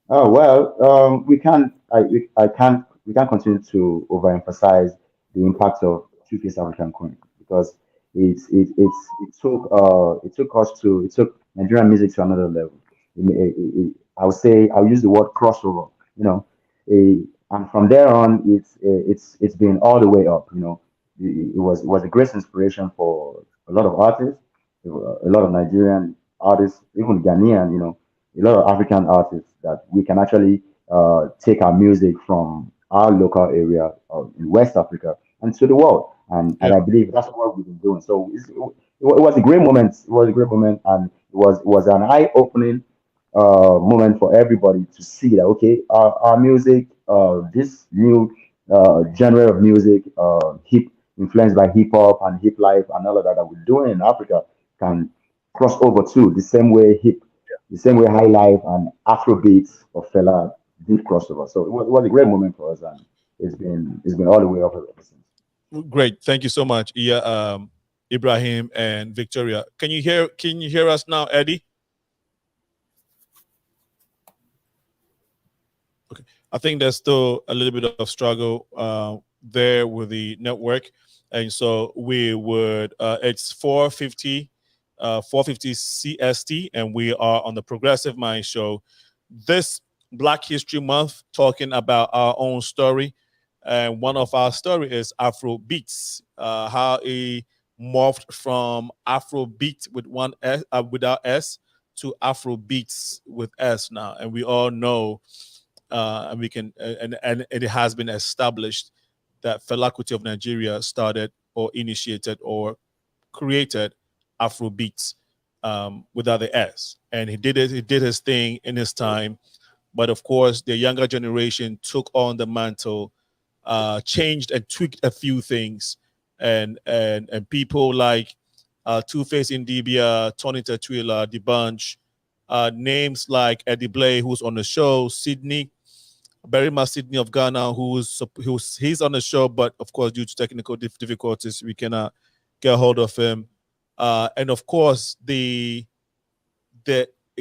Oh well, we can't continue to overemphasize the impact of Two-Face African Queen, because it took Nigerian music to another level. I'll use the word crossover, and from there on, it's been all the way up. It was a great inspiration for a lot of artists, a lot of Nigerian artists, even Ghanaian, a lot of African artists, that we can actually take our music from our local area in West Africa and to the world. And I believe that's what we've been doing. So it was a great moment. It was a great moment, and it was an eye-opening moment for everybody to see that, okay, our music, this new genre of music, influenced by hip hop and Hiplife and all of that we're doing in Africa, can cross over too, the same way High Life and Afrobeats of Fela did crossover. So it was a great moment for us, and it's been all the way up ever since. Great, thank you so much. Yeah, Ibrahim and Victoria. Can you hear us now, Eddie? Okay. I think there's still a little bit of struggle there with the network. And so we would, it's 4:50 CST, and we are on the Progressive Mind Show. This Black History Month, talking about our own story. And one of our story is Afrobeats, how it morphed from Afrobeat with one S, without S, to Afrobeats with S now. And we all know, and we can, and it has been established that Fela Kuti of Nigeria started or initiated or created Afrobeats without the S, and he did it. He did his thing in his time, but of course, the younger generation took on the mantle, changed and tweaked a few things, and people like Two-Face Indibia, Tony Tetwila, The Bunch, names like Eddie BLAY, who's on the show, Sydney. Barima Sydney of Ghana, he's on the show, but of course, due to technical difficulties, we cannot get a hold of him. And of course, the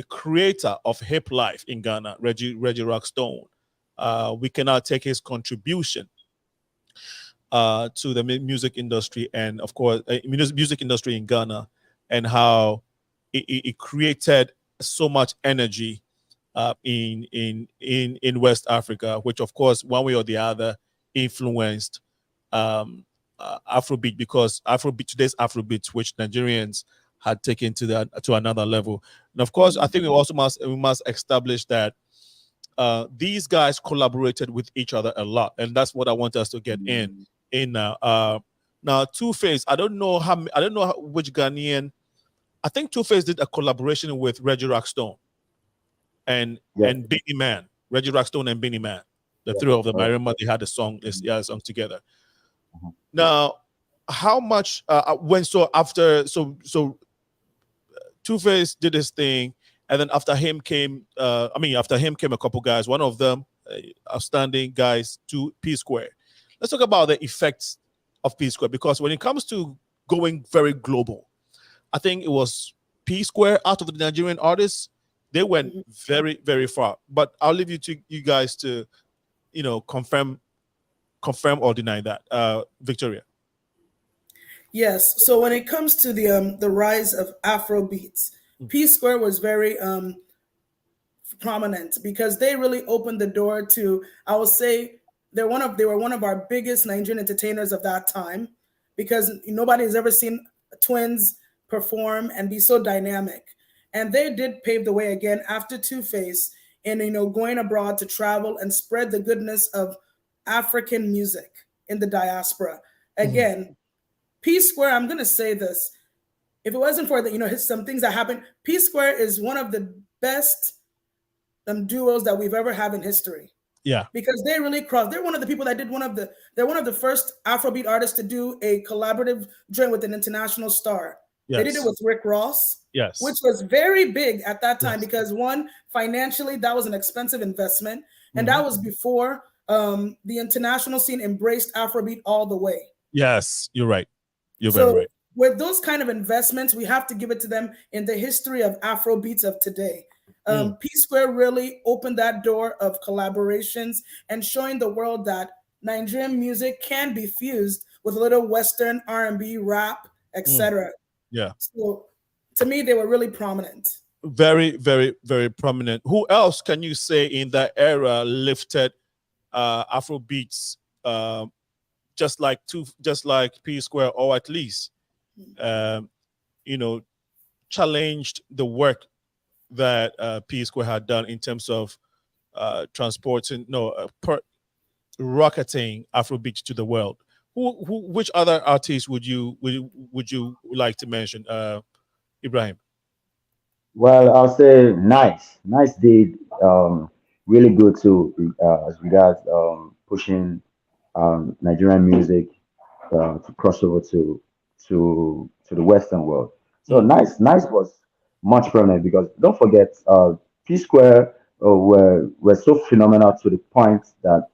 creator of Hiplife in Ghana, Reggie Rockstone, we cannot take his contribution to the music industry, and of course, music industry in Ghana, and how it created so much energy in West Africa, which of course, one way or the other, influenced Afrobeat, because today's Afrobeat, which Nigerians had taken to another level. And of course, I think we must establish that these guys collaborated with each other a lot, and that's what I want us to get in now. Now, Two-Face, I don't know which Ghanaian. I think Two-Face did a collaboration with Reggie Rockstone and Benny Man, Reggie Rockstone and Benny Man, the three of them. I remember they had a song together. Now, how much after Two-Face did his thing, and then after him came a couple guys. One of them, outstanding guys, to P Square. Let's talk about the effects of P Square, because when it comes to going very global, I think it was P Square out of the Nigerian artists. They went very, very far. But I'll leave you guys to, confirm or deny that. Victoria. Yes. So when it comes to the rise of Afrobeats, P Square was very prominent, because they really opened the door to, I will say, they were one of our biggest Nigerian entertainers of that time, because nobody has ever seen twins perform and be so dynamic. And they did pave the way again after Two-Face in going abroad to travel and spread the goodness of African music in the diaspora. Again, P Square, I'm gonna say this. If it wasn't for some things that happened, P Square is one of the best duos that we've ever had in history. Yeah, because they really crossed. They're one of the people that did they're one of the first Afrobeat artists to do a collaborative joint with an international star. Yes. They did it with Rick Ross, yes, which was very big at that time, because one, financially, that was an expensive investment, and that was before the international scene embraced Afrobeat all the way. Yes, you're right. You're very right. With those kind of investments, we have to give it to them in the history of Afrobeats of today. P Square really opened that door of collaborations and showing the world that Nigerian music can be fused with a little Western R&B, rap, etc. Yeah. So to me, they were really prominent. Very, very, very prominent. Who else can you say in that era lifted Afrobeats, just like P Square, or at least challenged the work that P Square had done in terms of rocketing Afrobeat to the world? Which other artists would you like to mention, Ibrahim? Well, I'll say Nice did really good too, as regards pushing Nigerian music to cross over to the Western world. So Nice was much prominent, because don't forget, P Square were so phenomenal to the point that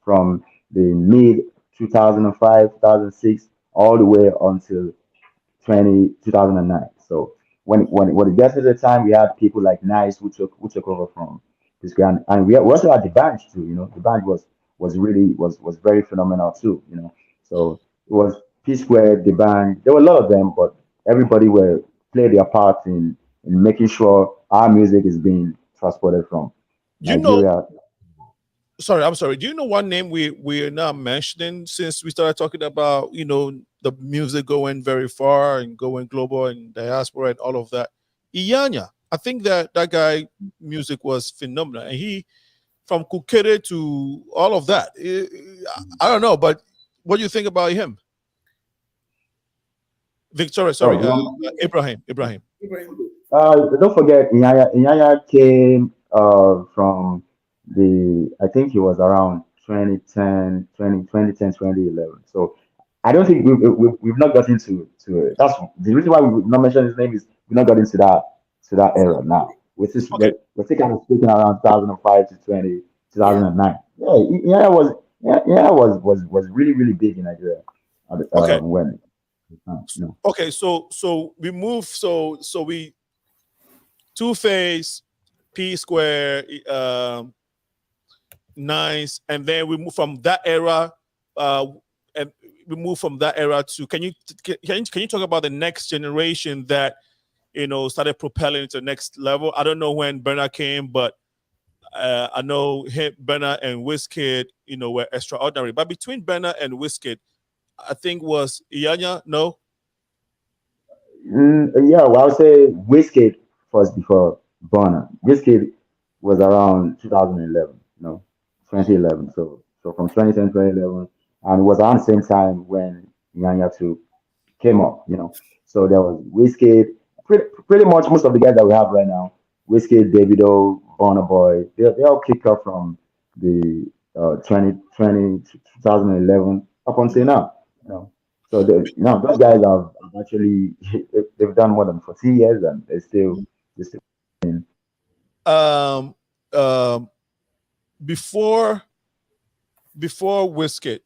from the mid 2005, 2006, all the way until 2009. So when it gets to the time, we had people like Nice who took over from this guy, and we also had the band too. You know, the band was very phenomenal too. You know, so it was P Square, the band. There were a lot of them, but everybody were played their part in making sure our music is being transported from You know, Nigeria. sorry, I'm sorry. Do you know one name we're now mentioning since we started talking about, you know, the music going very far and going global and diaspora and all of that? Iyanya. I think that guy music was phenomenal, and he from Kukere to all of that. I don't know, but what do you think about him? Victoria, sorry, Ibrahim. Don't forget, Inyanya came from I think he was around 2011. So I don't think we've not gotten to that's the reason why we've not mentioned his name is we've not gotten to that era now. Which is Okay. we're still kind of speaking around 2005 to 2009. Yeah, Inyanya was really big in Nigeria Okay. when no. Okay, so we move, so we Two-Face, P Square, Nice, and then we move from that era, and we move from that era to. Can you talk about the next generation that, you know, started propelling to the next level? I don't know when Burna came, but I know Burna and Wizkid, you know, were extraordinary. But between Burna and Wizkid, I think was Iyanya. No. Yeah, well, I would say Wizkid first before Burna. Wizkid was around 2011, 2011. So from 2010 2011, and it was around the same time when Nyanya 2 came up, So there was Wizkid, pretty much most of the guys that we have right now, Wizkid, Davido, Burna Boy, they all kicked off from the 2020 2011 up until now. So those guys have actually they've done more than 40 years and they're still um before Wizkid,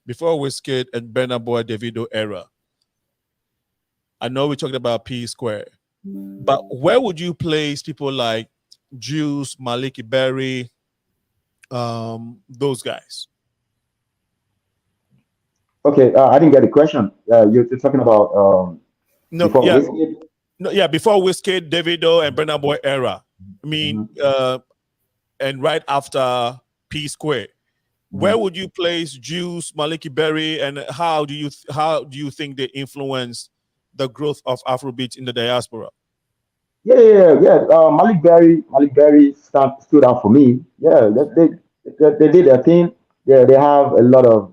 before Wizkid and Burna Boy Davido era, I know we talked about P Square, but where would you place people like Juice, Maliki Berry, those guys? Okay, I didn't get the question. You're talking about No, before yeah, Wizkid? no, yeah, before Wizkid, Davido, and Burna Boy era. I mean, and right after P Square, where would you place Juice, Maliki Berry, and how do you think they influence the growth of Afrobeat in the diaspora? Yeah. Malik Berry stood out for me. Yeah, they did their thing. Yeah, they have a lot of.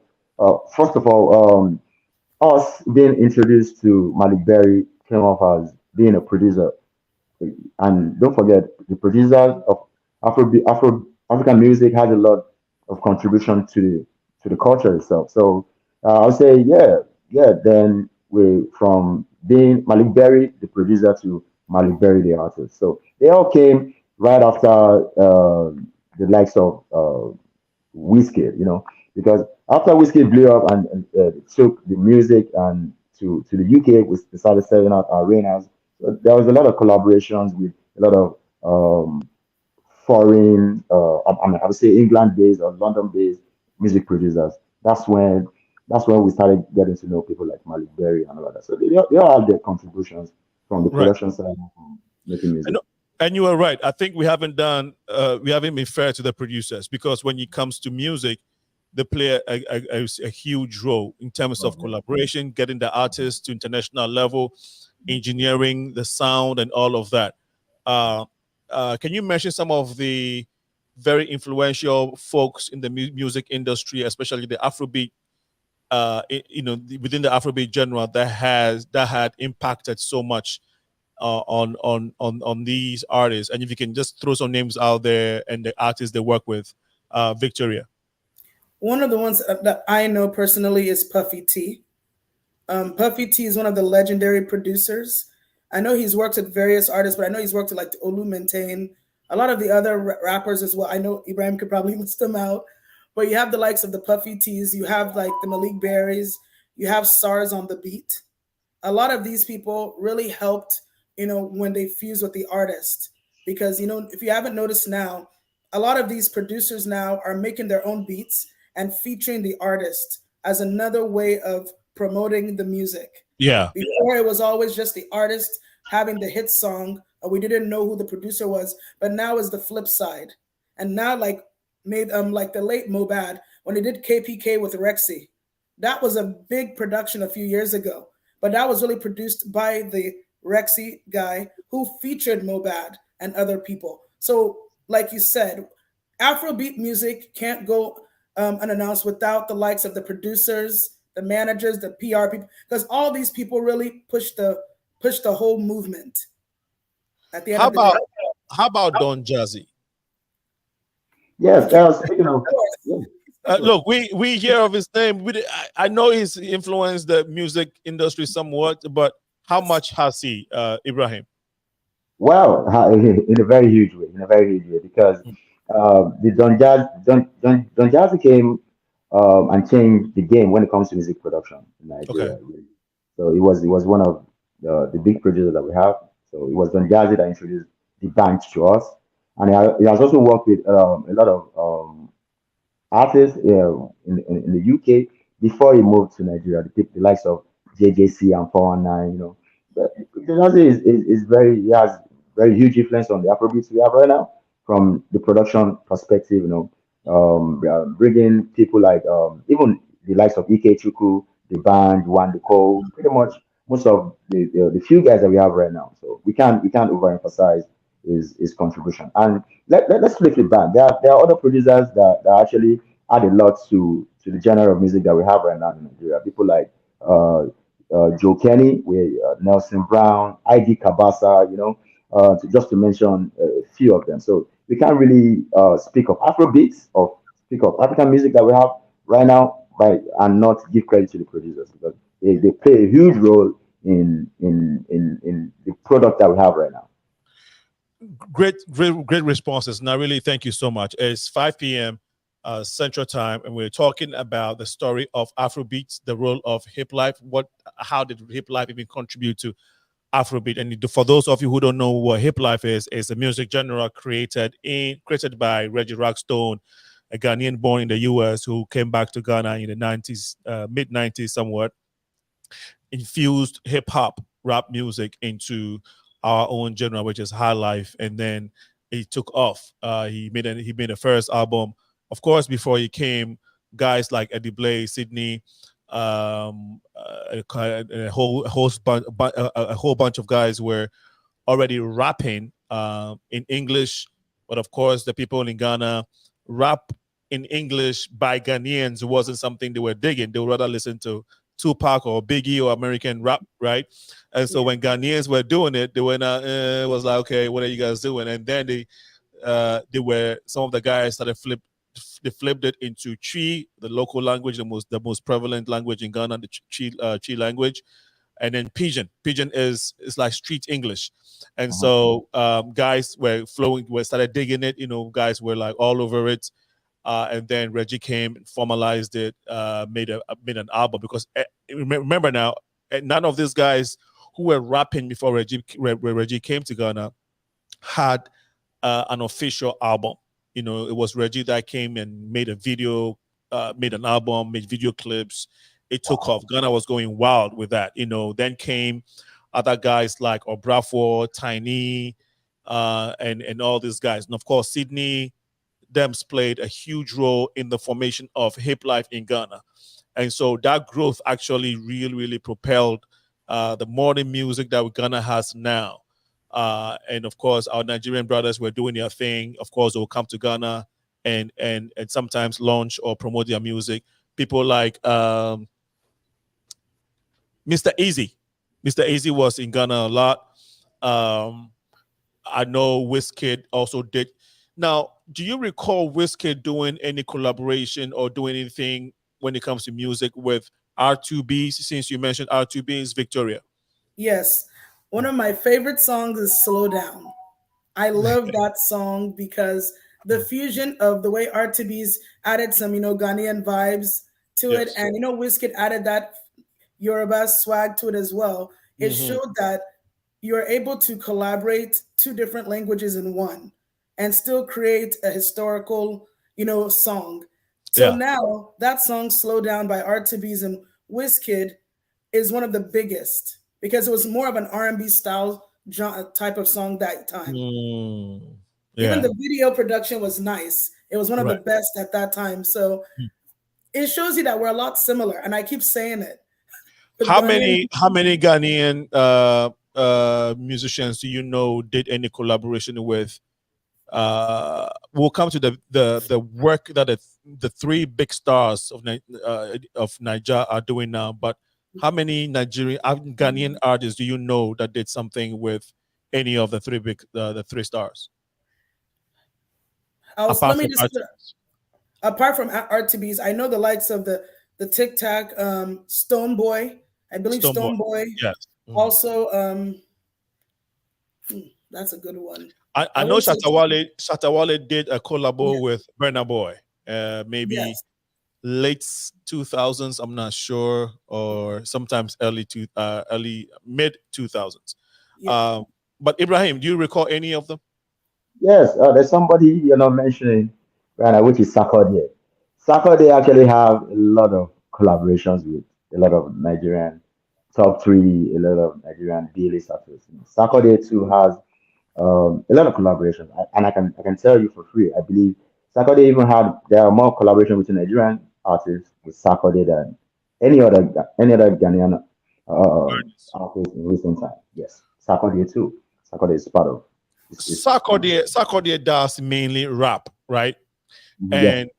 First of all, us being introduced to Malik Berry came off as being a producer. And don't forget, the producers of African music has a lot of contribution to the culture itself. So I'll say, yeah. Then we from being Malik Berry, the producer, to Malik Berry, the artist. So they all came right after the likes of Wizkid, because after Wizkid blew up and took the music and to the UK, we started selling out arenas. So there was a lot of collaborations with a lot of foreign, I would say England-based or London-based music producers. That's when we started getting to know people like Malik Berry and all of that. So they all have their contributions from the production side and from making music. And you are right. I think we haven't been fair to the producers, because when it comes to music, they play a huge role in terms of collaboration, getting the artists to international level, engineering the sound and all of that. Can you mention some of the very influential folks in the music industry, especially the Afrobeat, within the Afrobeat genre that had impacted so much on these artists? And if you can just throw some names out there and the artists they work with, Victoria. One of the ones that I know personally is Puffy T. Puffy T is one of the legendary producers. I know he's worked with various artists, but I know he's worked with like Olu Maintain, a lot of the other rappers as well. I know Ibrahim could probably list them out, but you have the likes of the Puffy T's, you have like the Malik Berries, you have SARS on the beat. a lot of these people really helped, when they fused with the artist. Because, if you haven't noticed now, a lot of these producers now are making their own beats and featuring the artist as another way of promoting the music. Yeah. Before it was always just the artist having the hit song, or we didn't know who the producer was, but now is the flip side. And now like the late Mobad, when he did KPK with Rexy, that was a big production a few years ago. But that was really produced by the Rexy guy who featured Mobad and other people. So, like you said, Afrobeat music can't go unannounced without the likes of the producers, the managers, the PR people, because all these people really push the whole movement. At the end of the day, how about Don Jazzy? Yes, speaking of. Look, we hear of his name. I know he's influenced the music industry somewhat, but how much has he, Ibrahim? Well, in a very huge way, because the Don Jazzy came and changed the game when it comes to music production in Nigeria. Okay. Really. So it was one of the big producers that we have. So it was Don Jazzy that introduced the band to us, and he has also worked with a lot of artists in the UK before he moved to Nigeria. The likes of JJC and 419, But Jazzy is very, he has very huge influence on the Afrobeats we have right now from the production perspective. Bringing people like even the likes of Ike Chuku, the band, Juan De Cole, pretty much most of the few guys that we have right now. So we can't overemphasize his contribution. And let's flip it back. There are other producers that actually add a lot to the genre of music that we have right now in Nigeria. People like Joe Kenny, with Nelson Brown, ID Kabasa, just to mention a few of them. So we can't really speak of Afrobeats or speak of African music that we have right now and not give credit to the producers, because they play a huge role in the product that we have right now. Great responses. And I really thank you so much. It's 5 p.m. Central Time, and we're talking about the story of Afrobeats, the role of Hiplife. How did Hiplife even contribute to Afrobeat? And for those of you who don't know what Hiplife is a music genre created by Reggie Rockstone, a Ghanaian born in the U.S. who came back to Ghana in the 90s, mid 90s somewhat, infused hip hop rap music into our own genre, which is high life, and then he took off. He made the first album. Of course, before he came, guys like Eddie BLAY, Sydney, a whole bunch of guys were already rapping in English, but of course, the people in Ghana, rap in English by Ghanaians wasn't something they were digging. They would rather listen to Tupac or Biggie or American rap, right? And so when Ghanaians were doing it, they went it was like, okay, what are you guys doing? And then some of the guys started flipped it into Chi, the local language, the most prevalent language in Ghana, the Chi language, and then Pidgin. Pidgin is like street English, and so guys started digging it. Guys were like all over it. And then Reggie came and formalized it, made an album, because remember now, none of these guys who were rapping before Reggie came to Ghana had an official album. It was Reggie that came and made a video, made an album, made video clips. It took off. Ghana was going wild with that. Then came other guys like Obrafo, Tiny, and all these guys. And of course, Sydney Dems played a huge role in the formation of Hiplife in Ghana. And so that growth actually really, really propelled the modern music that Ghana has now. And of course, our Nigerian brothers were doing their thing. Of course, they will come to Ghana and sometimes launch or promote their music. People like Mr. Easy. Mr. Easy was in Ghana a lot. I know Wizkid also did. Now, do you recall Wizkid doing any collaboration or doing anything when it comes to music with R2B, since you mentioned R2B's Victoria? Yes. One of my favorite songs is Slow Down. I love that song because the fusion of the way R2B's added some, Ghanaian vibes to it. And, Wizkid added that Yoruba swag to it as well. It showed that you're able to collaborate two different languages in one and still create a historical, song. Till now, that song "Slow Down" by RTBs and Wizkid is one of the biggest because it was more of an R&B style type of song that time. Even the video production was nice. It was one of the best at that time. So it shows you that we're a lot similar, and I keep saying it. How many Ghanaian musicians do you know did any collaboration with? We'll come to the work that the three big stars of Niger are doing now. But how many Ghanaian artists do you know that did something with any of the three the three stars? Apart from RTBs, I know the likes of the Tic Tac, Stone Boy. I believe Stone Boy. Yes. Also, that's a good one. I know Shatawale did a collabo with Burna Boy, maybe late 2000s. I'm not sure, or sometimes early mid 2000s. But Ibrahim, do you recall any of them? Yes, there's somebody you're not mentioning right now, which is Sarkodie. Sarkodie actually have a lot of collaborations with a lot of Nigerian top three, a lot of Nigerian B-list artists. Sarkodie too has a lot of collaborations, and I can tell you for free. I believe Sarkodie even there are more collaboration with Nigerian artists with Sarkodie than any other Ghanaian artist in recent time. Yes, Sarkodie too. Sarkodie is part of. Sarkodie does mainly rap, right? And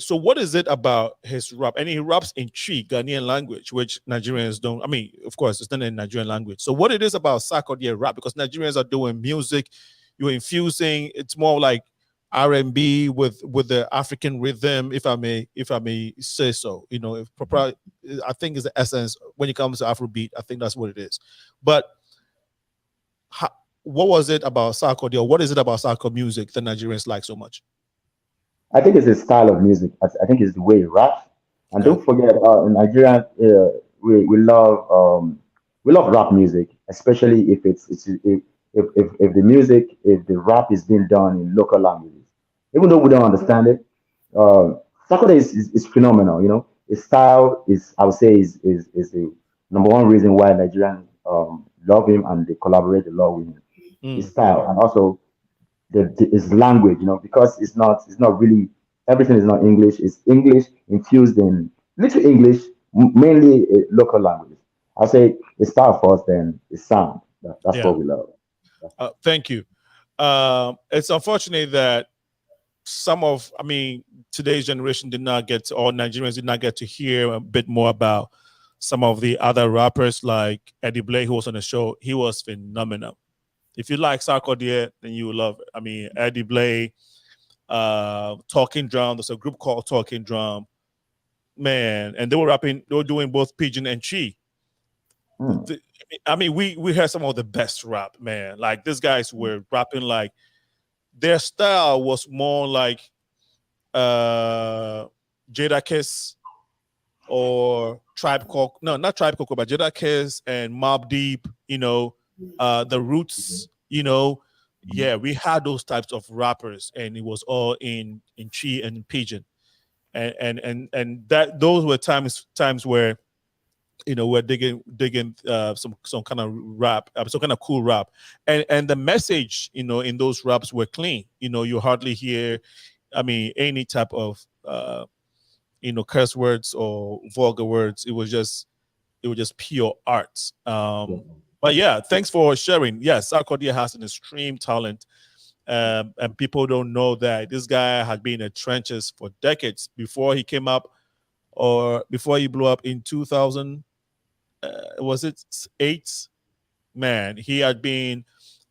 so what is it about his rap? And he raps in Chi, Ghanaian language, which Nigerians don't. I mean, of course, it's not in Nigerian language. So what it is about Sarkodie rap? Because Nigerians are doing music, you're infusing. It's more like R&B with the African rhythm, if I may say so. I think is the essence when it comes to Afrobeat. I think that's what it is. But what was it about Sarkodie, or what is it about Sarkodie music that Nigerians like so much? I think it's a style of music. I think it's the way he raps. And don't forget, in Nigeria, we love rap music, especially if the rap is being done in local languages. Even though we don't understand it, Sarkodie is phenomenal. His style I would say, is the number one reason why Nigerians love him and they collaborate a lot with him. His style, and also his language, because it's not really, everything is not English. It's English infused in little English, mainly local language. I'll say it's style first, then it's sound. That's what we love. Thank you. It's unfortunate that today's generation did not get to, or Nigerians did not get to hear a bit more about some of the other rappers like Eddie Blay, who was on the show. He was phenomenal. If you like Sarkodie, then you will love it. I mean, Eddie Blay, Talking Drum. There's a group called Talking Drum, man, and they were rapping. They were doing both Pidgin and Chi. I mean, we heard some of the best rap, man. Like these guys were rapping like their style was more like Jadakiss or Tribe Called, no, not Tribe Called, but Jadakiss and Mobb Deep. The Roots, we had those types of rappers, and it was all in Chi and Pidgin, and that those were times where we're digging some kind of rap, some kind of cool rap, and the message in those raps were clean. You hardly hear, any type of curse words or vulgar words. It was just pure art. But yeah, thanks for sharing. Yes, Sarkodie has an extreme talent, and people don't know that this guy had been in the trenches for decades before he came up, or before he blew up in 2000. Was it 8? Man, he had been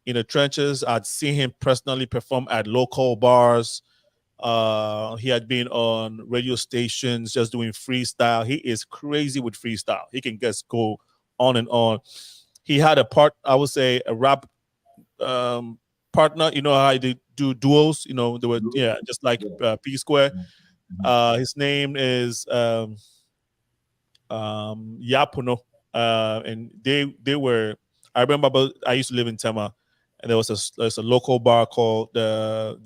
in the trenches. I'd seen him personally perform at local bars. He had been on radio stations just doing freestyle. He is crazy with freestyle. He can just go on and on. He had a rap partner. You know how they do duos? They were just like P Square. His name is Yapuno, and they were. I remember I used to live in Tema, and there's a local bar called the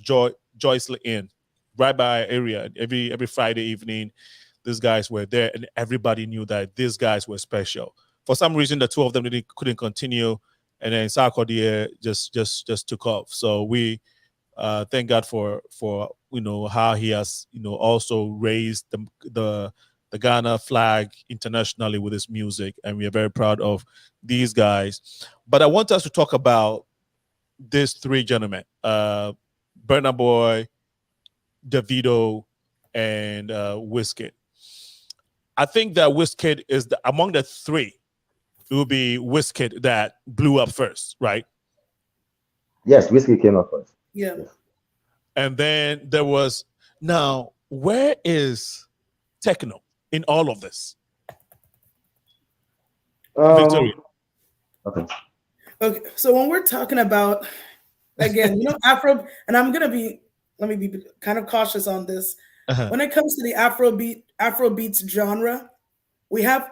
Joycelyn Inn, right by our area. Every Friday evening, these guys were there, and everybody knew that these guys were special. For some reason, the two of them couldn't continue, and then Sarkodie just took off. So we thank God for how he has also raised the Ghana flag internationally with his music, and we are very proud of these guys. But I want us to talk about these three gentlemen, Burna Boy, Davido, and Wizkid. I think that Wizkid is among the three. It will be Wizkid that blew up first, right? Yes, Wizkid came up first. Yeah. Yes. And then there was, now, where is techno in all of this? Victoria. Okay. Okay, so when we're talking about, again, Afro, and let me be kind of cautious on this. When it comes to the Afrobeats genre,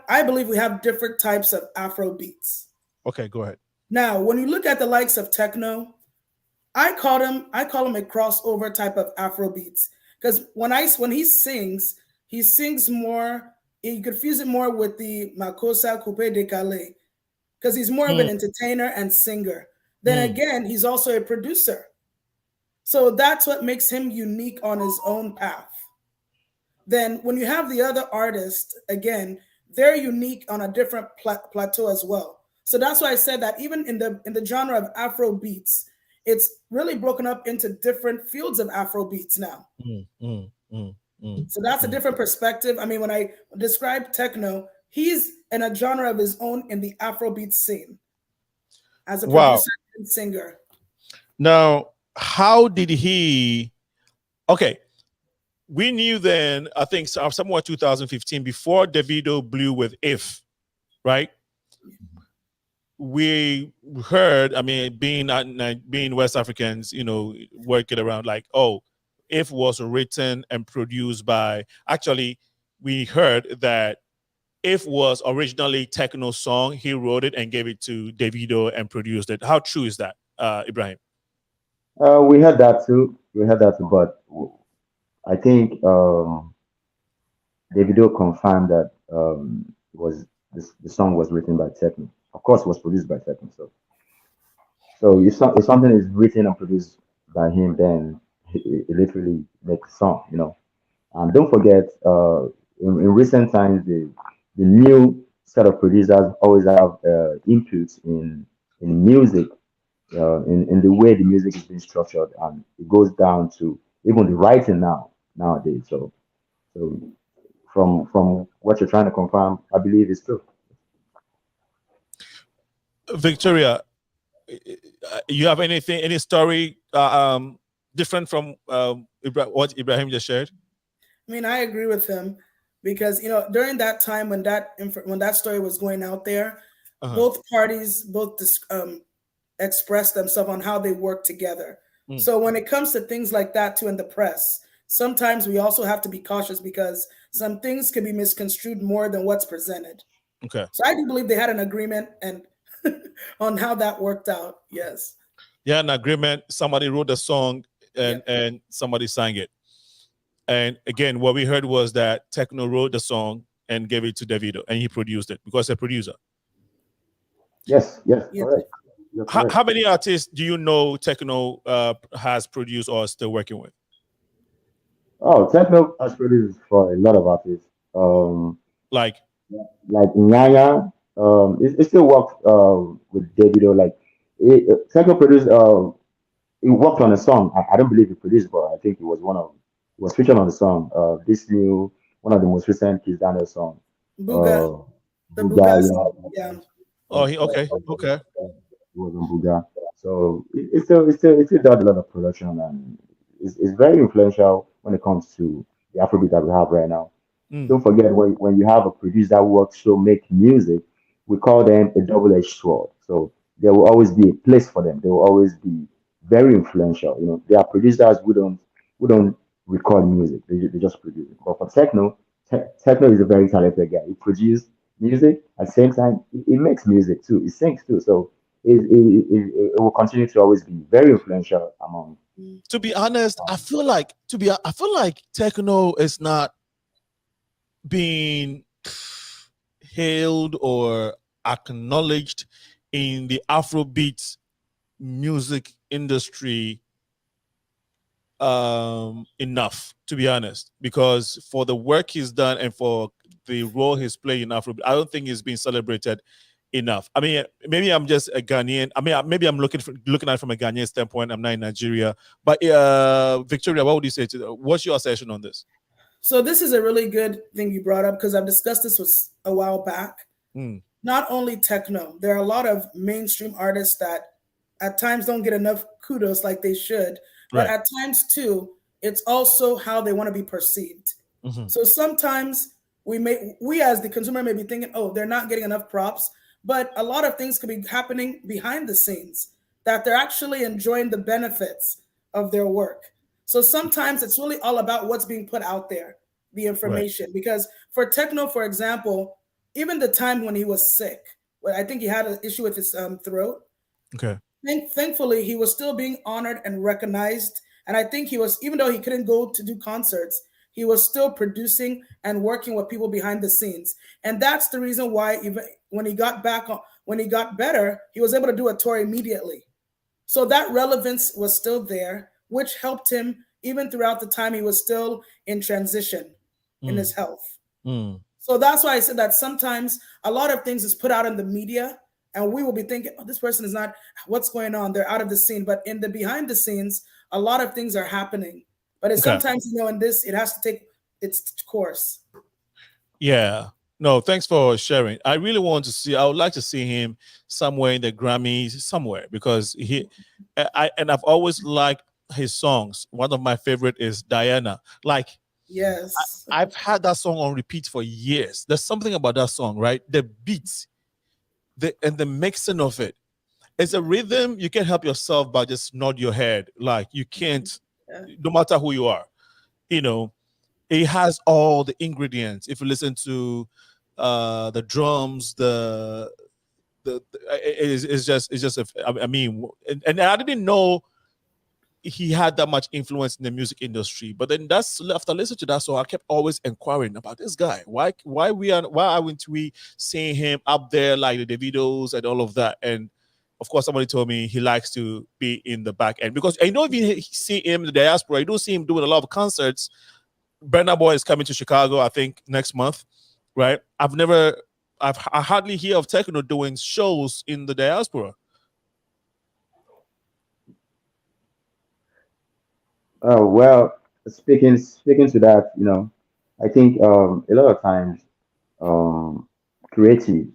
I believe we have different types of Afrobeats. Okay, go ahead. Now, when you look at the likes of techno, I call him a crossover type of Afrobeats, because when he sings more. You confuse it more with the Makossa Coupé Décalé, because he's more of an entertainer and singer. Then again, he's also a producer. So that's what makes him unique on his own path. Then when you have the other artists, again, they're unique on a different plateau as well. So that's why I said that even in the genre of Afro beats, it's really broken up into different fields of Afro beats now. So that's a different perspective. I mean, when I describe techno, he's in a genre of his own in the Afrobeat scene as a producer and singer. Now, how did he? Okay, we knew then, I think somewhere 2015, before Davido blew with If, right? We heard, I mean, being West Africans, working around like, oh, If was written and produced by, actually, we heard that If was originally techno song. He wrote it and gave it to Davido and produced it. How true is that, Ibrahim? We had that too. But I think Davido confirmed that the song was written by techno. Of course, it was produced by techno. So if something is written and produced by him, then it literally makes a song, And don't forget, in recent times, the new set of producers always have inputs in music, in the way the music is being structured, and it goes down to even the writing nowadays. So from what you're trying to confirm, I believe it's true. Victoria, you have any story different from what Ibrahim just shared? I mean, I agree with him, because during that time when that story was going out there, both parties expressed themselves on how they work together. So when it comes to things like that too in the press, sometimes we also have to be cautious, because some things can be misconstrued more than what's presented. Okay. So I do believe they had an agreement and on how that worked out. Yes. Yeah, an agreement. Somebody wrote the song and somebody sang it. And again, what we heard was that techno wrote the song and gave it to Davido, and he produced it because he's a producer. Yes, correct. How many artists do you know techno has produced or is still working with? Oh, techno has produced for a lot of artists. Like Nyanya. It still works with Davido. Techno produced. He worked on a song. I don't believe he produced, but I think he was featured on the song. This new one of the most recent Kiss Daniel song. Buga. The Buga, Buga. Yeah. Oh, okay. It was on Buga. So it still does a lot of production, and it's very influential when it comes to the Afrobeat that we have right now. Don't forget, when you have a producer that works to make music, we call them a double-edged sword. So there will always be a place for them. They will always be very influential. There are producers who don't record music. They just produce it. But for techno Techno is a very talented guy. He produces music at the same time. He makes music too. He sings too. So it will continue to always be very influential among. To be honest, I feel like techno is not being hailed or acknowledged in the Afrobeat music industry enough, to be honest, because for the work he's done and for the role he's playing in Afrobeat, I don't think he's being celebrated enough. I mean, maybe I'm just a Ghanaian. I mean, maybe I'm looking at it from a Ghanaian standpoint. I'm not in Nigeria, but Victoria, what would you say what's your assertion on this? So this is a really good thing you brought up because I've discussed this was a while back. Not only techno, there are a lot of mainstream artists that at times don't get enough kudos like they should, but at times too, it's also how they want to be perceived. So sometimes we as the consumer may be thinking, oh, they're not getting enough props, but a lot of things could be happening behind the scenes that they're actually enjoying the benefits of their work. So sometimes it's really all about what's being put out there, the information. Because for techno, for example, even the time when he was sick, I think he had an issue with his throat. Okay. Thankfully, he was still being honored and recognized. And I think he was, even though he couldn't go to do concerts, he was still producing and working with people behind the scenes. And that's the reason why even when he got better, he was able to do a tour immediately. So that relevance was still there, which helped him even throughout the time he was still in transition in his health. So that's why I said that sometimes a lot of things is put out in the media and we will be thinking, oh, this person is not, what's going on? They're out of the scene. But in the behind the scenes, a lot of things are happening. But it's sometimes, in this, it has to take its course. Yeah. No, thanks for sharing. I really want to see, I would like to see him somewhere in the Grammys, somewhere, because I've always liked his songs. One of my favorite is Diana. Like, yes, I've had that song on repeat for years. There's something about that song, right? The beats, and the mixing of it. It's a rhythm. You can't help yourself but just nod your head. Like, you can't, no matter who you are, it has all the ingredients. If you listen to the drums, it's just I mean, and I didn't know he had that much influence in the music industry. But then after listening to that song, I kept always inquiring about this guy. Why aren't we seeing him up there like the Davidos and all of that? And of course, somebody told me he likes to be in the back end, because I know if you see him in the diaspora, you don't see him doing a lot of concerts. Burna Boy is coming to Chicago, I think, next month, right? I hardly hear of techno doing shows in the diaspora. Well, speaking to that, I think a lot of times creative,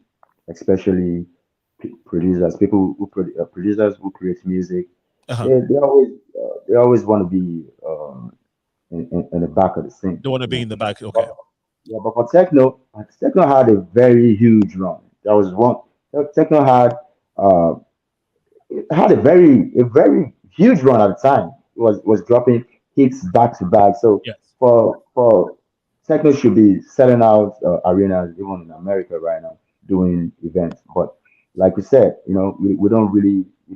especially producers, people who producers who create music, they always want to be in the back of the scene. They want to be in the back, okay. But for techno had a very huge run. That was one. Techno had a very huge run at the time. It was dropping hits back to back. So for techno should be selling out arenas even in America right now, doing events. But like we said, we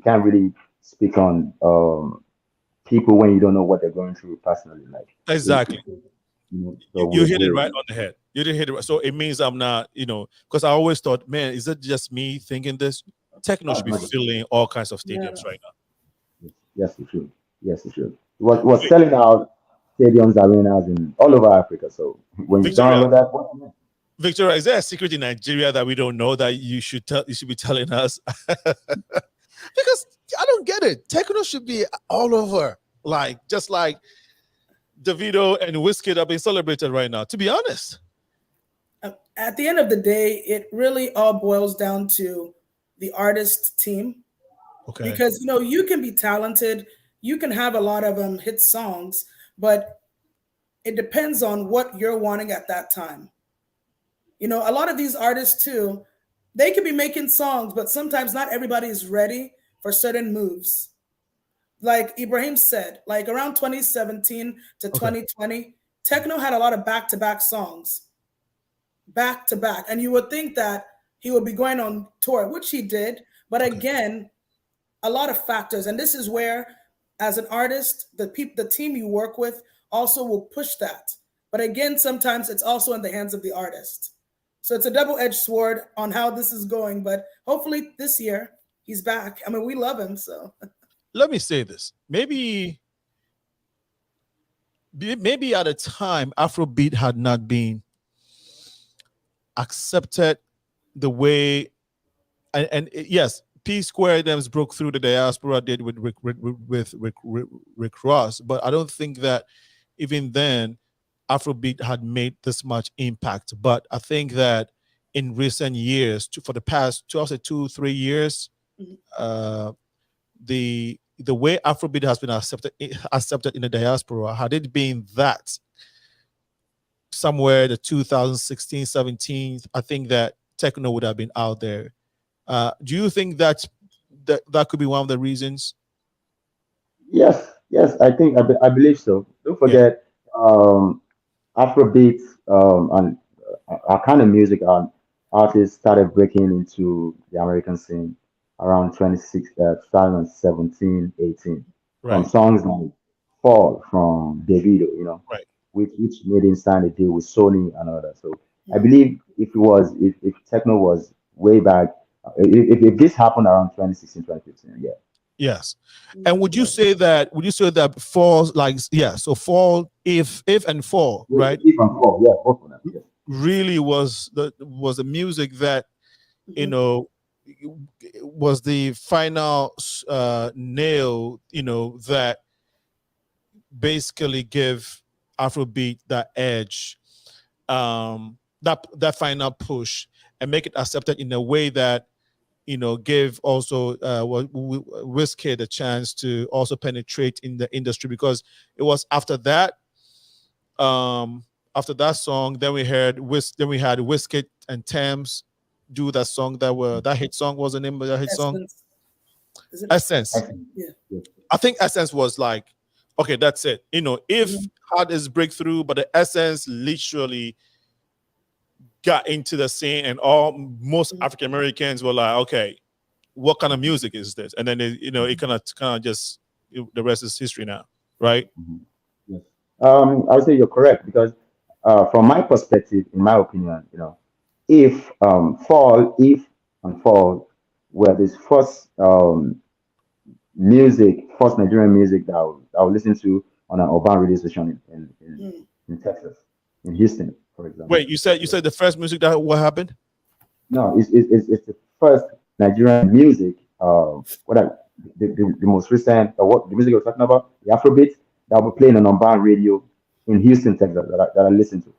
can't really speak on people when you don't know what they're going through personally. Like exactly. So you hit it right on the head. You didn't hit it right. So it means I'm not, because I always thought, man, is it just me thinking this? Techno should be filling all kinds of stadiums right now. Yes, it should. Yes, it should. It was selling out stadiums, arenas, and all over Africa. So when you download that, Victoria, is there a secret in Nigeria that we don't know that you should be telling us? Because I don't get it. Techno should be all over, just like Davido and Wizkid are being celebrated right now, to be honest. At the end of the day, it really all boils down to the artist team. Okay. Because, you can be talented, you can have a lot of hit songs, but it depends on what you're wanting at that time. A lot of these artists too, they could be making songs, but sometimes not everybody is ready for certain moves. Like Ibrahim said, like around 2017 to 2020, techno had a lot of back-to-back songs. back to back. And you would think that he would be going on tour, which he did. But again, a lot of factors. And this is where, as an artist, the team you work with also will push that. But again, sometimes it's also in the hands of the artist. So it's a double-edged sword on how this is going. But hopefully this year he's back. I mean, we love him. So let me say this. Maybe at a time Afrobeat had not been accepted the way, and yes, P Square Dems broke through the diaspora did with Rick Ross, but I don't think that even then Afrobeat had made this much impact. But I think that in recent years, for the past 2-3 years, the way Afrobeat has been accepted in the diaspora, had it been that somewhere the 2016, 17, I think that techno would have been out there. Do you think that could be one of the reasons? Yes, I think I believe so. Don't forget, Afrobeat and our kind of music artists started breaking into the American scene around 2017, 18. Right. From songs like Fall from Davido, right, which made him sign a deal with Sony and all that. So I believe if techno was way back, if this happened around 2016, 2015, yeah. Yes. And would you say that Fall, like, yeah, so Fall, if and Fall, right? If and Fall, yeah, both of them. Yes. Really was the music that, was the final nail, that basically give Afrobeat that edge, that final push, and make it accepted in a way that, gave also Wizkid a chance to also penetrate in the industry, because it was after that song, then we had Wizkid and Thames do that song that hit song. Was the name of that hit song? Essence. Yeah. I think Essence was like, okay, that's it. If had his breakthrough, but the Essence literally got into the scene, and most African Americans were like, okay, what kind of music is this? And then it kind of just, the rest is history now, right? Yes. I would say you're correct, because from my perspective, in my opinion, if Fall were this first Nigerian music that I would listen to on an urban radio station in Texas, in Houston, for example. Wait, you said the first music that what happened? No, it's the first Nigerian music. The most recent, what the music we're talking about, the Afrobeat, that will be playing on urban radio in Houston, Texas, that I listen to.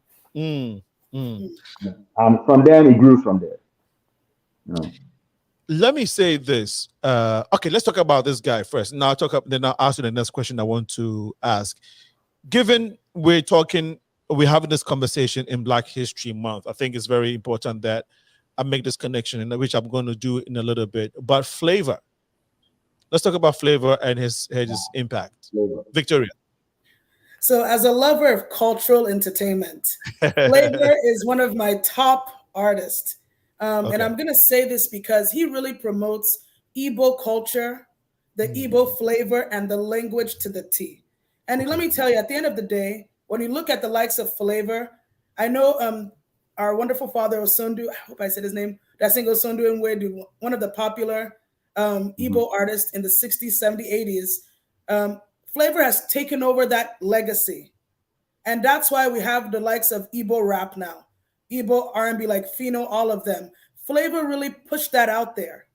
And from there, it grew from there. Let me say this. Okay, let's talk about this guy first. Now then I'll ask you the next question I want to ask. Given we're having this conversation in Black History Month, I think it's very important that I make this connection, which I'm going to do in a little bit. But Flavor, let's talk about Flavor and his impact. Victoria. So, as a lover of cultural entertainment, Flavor is one of my top artists. And I'm going to say this because he really promotes Igbo culture, the Igbo flavor, and the language to the T. And let me tell you, at the end of the day, when you look at the likes of Flavor, I know our wonderful father, Osondu, I hope I said his name, Dasingo Osondu Nwedu, one of the popular Igbo artists in the 60s, 70s, 80s. Flavor has taken over that legacy. And that's why we have the likes of Igbo rap now. Igbo R&B like Fino, all of them. Flavor really pushed that out there.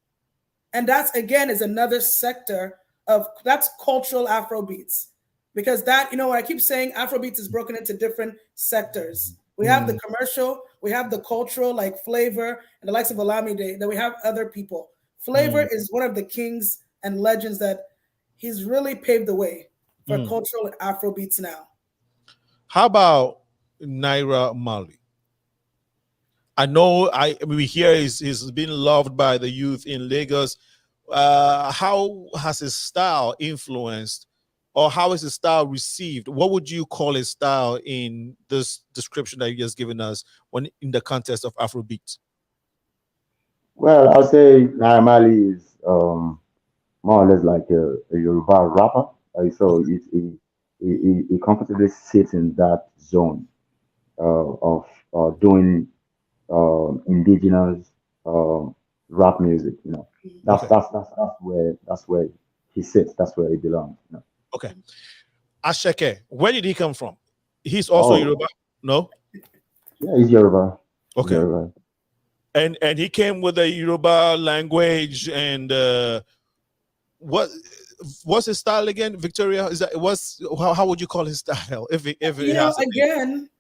And that's, again, is another sector that's cultural Afrobeats. Because that, what I keep saying, Afrobeats is broken into different sectors. We have the commercial, we have the cultural like Flavor and the likes of Olamide, then we have other people. Flavor is one of the kings and legends that he's really paved the way for cultural Afrobeats now. How about Naira Marley? I know we hear he's been loved by the youth in Lagos. How has his style influenced or how is his style received? What would you call his style in this description that you just given us when in the context of Afrobeat? Well, I'll say Naira Marley is more or less like a Yoruba rapper. So he comfortably sits in that zone of doing indigenous rap music. You know, that's where he sits. That's where he belongs. You know? Okay, Ashake, where did he come from? He's also Oh, Yoruba. No. yeah, he's Yoruba. Okay. Yoruba. And he came with a Yoruba language and what's his style again, Victoria? Is that how would you call his style? If it has again,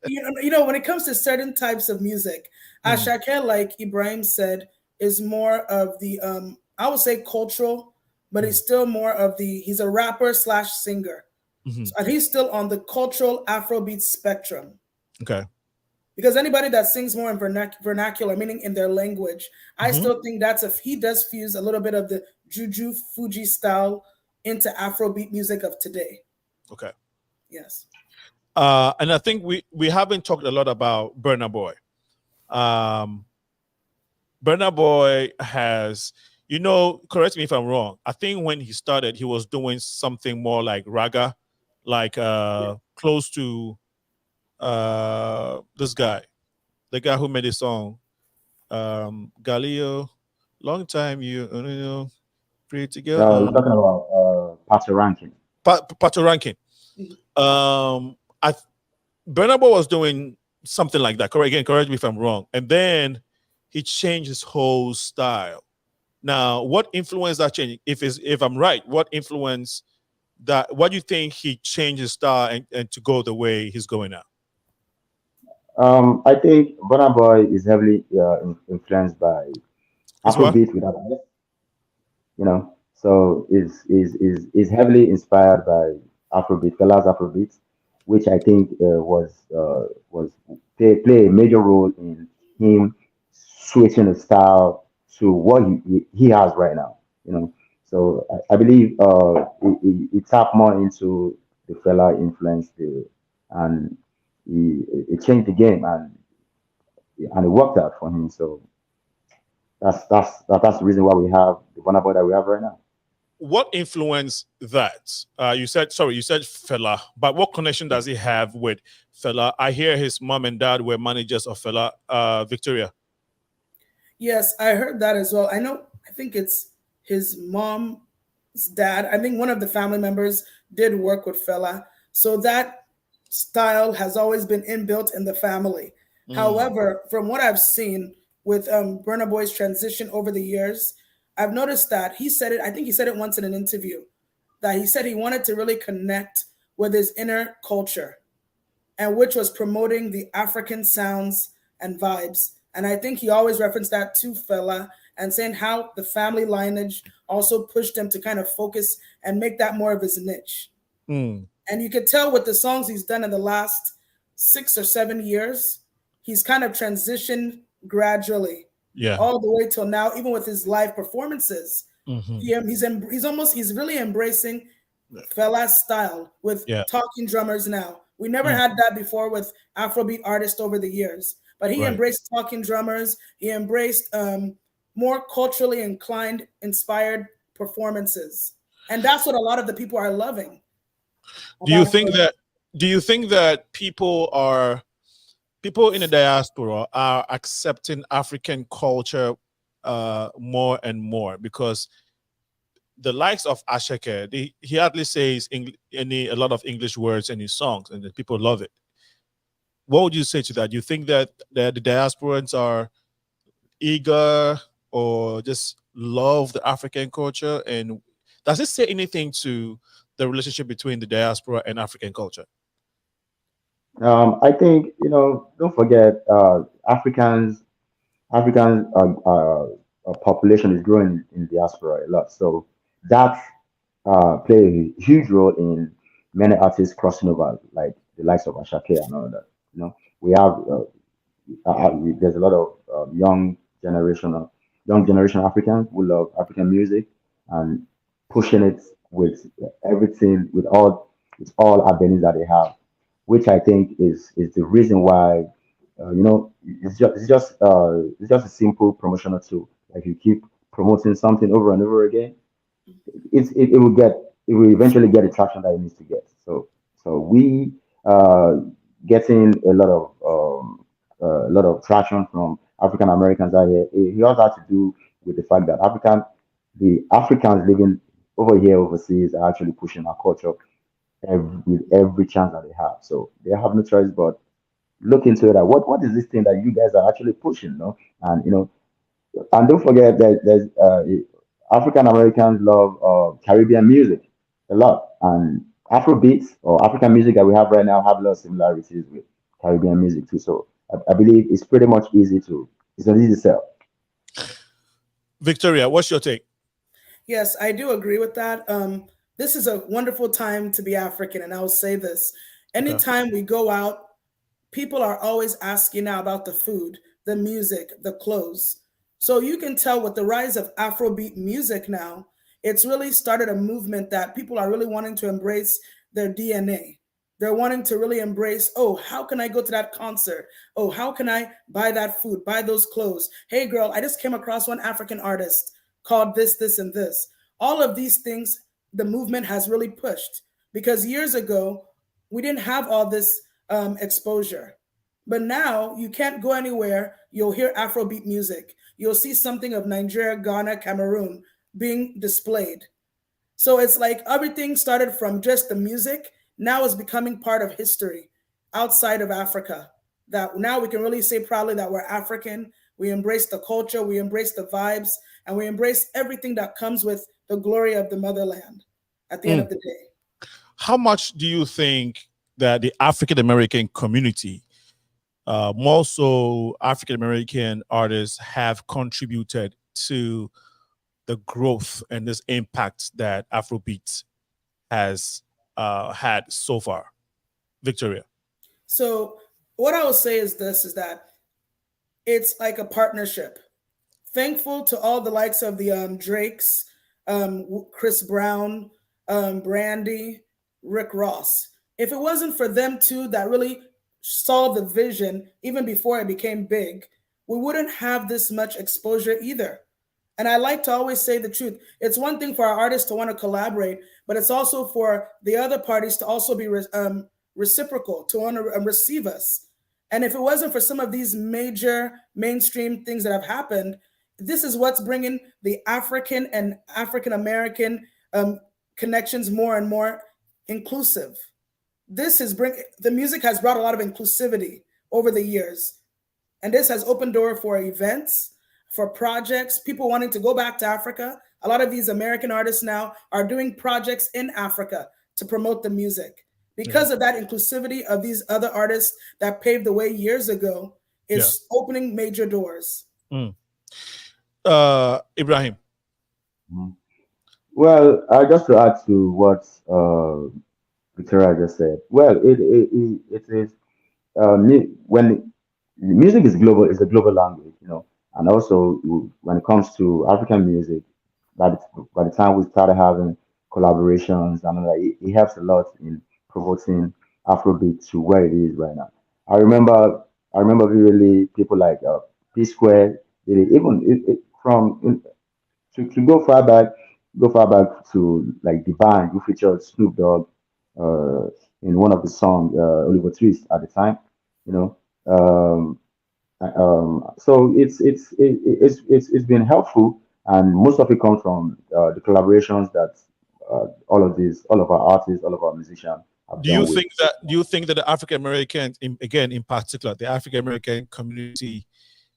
you know, when it comes to certain types of music, Ashake, like Ibrahim said, is more of the I would say cultural, but he's still more of the he's a rapper / singer. And he's still on the cultural Afrobeat spectrum. Okay. Because anybody that sings more in vernacular, meaning in their language, I still think he does fuse a little bit of the Juju Fuji style into Afrobeat music of today. Okay. Yes. And I think we haven't talked a lot about Burna Boy. Burna Boy has, you know, correct me if I'm wrong, I think when he started, he was doing something more like raga, like close to this guy, the guy who made a song, Galileo, long time you know, pretty girl. We're talking about Pato Ranking. Pato Ranking. Burna Boy was doing something like that. Correct me if I'm wrong. And then he changed his whole style. Now, what influenced that change? If I'm right, what influenced that? What do you think he changed his style and to go the way he's going now? I think Burna Boy is heavily influenced by Afrobeat without a S. You know, so is heavily inspired by Afrobeat, Fela's Afrobeat, which I think was play a major role in him switching the style to what he has right now. You know, so I believe he tapped more into the Fela influence, and it changed the game, and it worked out for him. So that's the reason why we have the Burna Boy that we have right now. What influenced that? You said Fela, but what connection does he have with Fela? I hear his mom and dad were managers of Fela. Victoria. Yes, I heard that as well. I think it's his mom's dad. I think one of the family members did work with Fela. So that style has always been inbuilt in the family. However, from what I've seen with Burna Boy's transition over the years, I've noticed that he said it, I think he said it once in an interview, that he said he wanted to really connect with his inner culture, and which was promoting the African sounds and vibes. And I think he always referenced that to Fela and saying how the family lineage also pushed him to kind of focus and make that more of his niche. And you could tell with the songs he's done in the last 6 or 7 years, he's kind of transitioned gradually. Yeah, all the way till now, even with his live performances, he's really embracing Fela's style with talking drummers now. We never had that before with Afrobeat artists over the years, but he embraced talking drummers. He embraced more culturally inspired performances, and that's what a lot of the people are loving. Do you think that people in the diaspora are accepting African culture more and more? Because the likes of Ashake, he hardly says a lot of English words in his songs, and the people love it. What would you say to that? Do you think that the diasporans are eager or just love the African culture? And does it say anything to the relationship between the diaspora and African culture? I think, don't forget, African population is growing in diaspora a lot. So that play a huge role in many artists crossing over, like the likes of Ashake and all that. We have there's a lot of young generation Africans who love African music, and pushing it with everything, with all avenues that they have, which I think is the reason why, it's just a simple promotional tool. Like you keep promoting something over and over again, it will get, it will eventually get the traction that it needs to get. So we getting a lot of traction from African Americans out here. It also has to do with the fact that the Africans living over here overseas are actually pushing our culture with every chance that they have. So they have no choice but look into it. What is this thing that you guys are actually pushing, no? And and don't forget that there's African Americans love Caribbean music a lot, and Afrobeats or African music that we have right now have a lot of similarities with Caribbean music too. So I believe it's pretty much it's an easy sell. Victoria, what's your take? Yes, I do agree with that. This is a wonderful time to be African, and I'll say this: anytime we go out, people are always asking now about the food, the music, the clothes. So you can tell with the rise of Afrobeat music now, it's really started a movement that people are really wanting to embrace their DNA. They're wanting to really embrace, oh, how can I go to that concert? Oh, how can I buy that food, buy those clothes? Hey, girl, I just came across one African artist called this, and this. All of these things, the movement has really pushed, because years ago, we didn't have all this exposure. But now you can't go anywhere. You'll hear Afrobeat music. You'll see something of Nigeria, Ghana, Cameroon being displayed. So it's like everything started from just the music. Now it's becoming part of history outside of Africa. That now we can really say proudly that we're African. We embrace the culture, we embrace the vibes, and we embrace everything that comes with the glory of the motherland at the end of the day. How much do you think that the African American community, more so African American artists, have contributed to the growth and this impact that Afrobeat has had so far? Victoria. So what I will say is this, is that it's like a partnership. Thankful to all the likes of the Drakes, Chris Brown, Brandy, Rick Ross. If it wasn't for them two that really saw the vision even before it became big, we wouldn't have this much exposure either. And I like to always say the truth. It's one thing for our artists to want to collaborate, but it's also for the other parties to also be reciprocal, to want to receive us. And if it wasn't for some of these major mainstream things that have happened, this is what's bringing the African and African American connections more and more inclusive. The music has brought a lot of inclusivity over the years. And this has opened door for events, for projects, people wanting to go back to Africa. A lot of these American artists now are doing projects in Africa to promote the music. Because of that inclusivity of these other artists that paved the way years ago, is opening major doors. Ibrahim. Well, just to add to what Victoria just said. Well, it is when music is global, it's a global language, and also when it comes to African music, by the time we started having collaborations, it helps a lot in promoting Afrobeat to where it is right now. I remember vividly people like P Square, to go far back to like the band who featured Snoop Dogg in one of the songs, Oliver Twist at the time, so it's been helpful, and most of it comes from the collaborations that all of our artists, all of our musicians have Do done you with. think that the African American, in particular, the African American community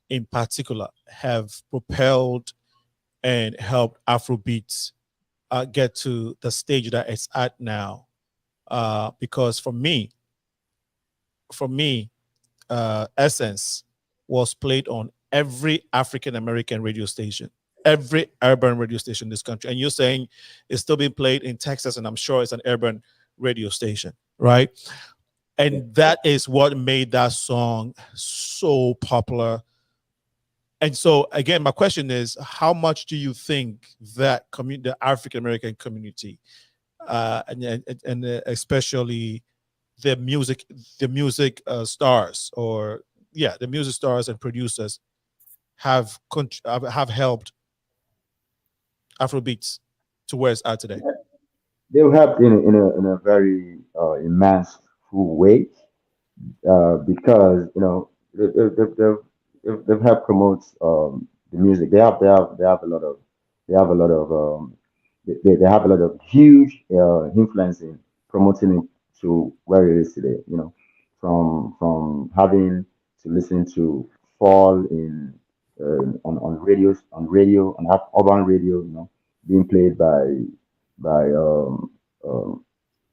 in particular, have propelled and helped Afrobeat get to the stage that it's at now? Because for me, Essence was played on every African American radio station, every urban radio station in this country. And you're saying it's still being played in Texas, and I'm sure it's an urban radio station, right? And that is what made that song so popular And so again, my question is, how much do you think that the African American community, and especially the music stars, or the music stars and producers have helped Afrobeats to where it's at today? They'll help in a very immense full way, because they've helped promote the music. They have a lot of they have a lot of huge influence in promoting it to where it is today. From having to listen to fall in on urban radio, being played by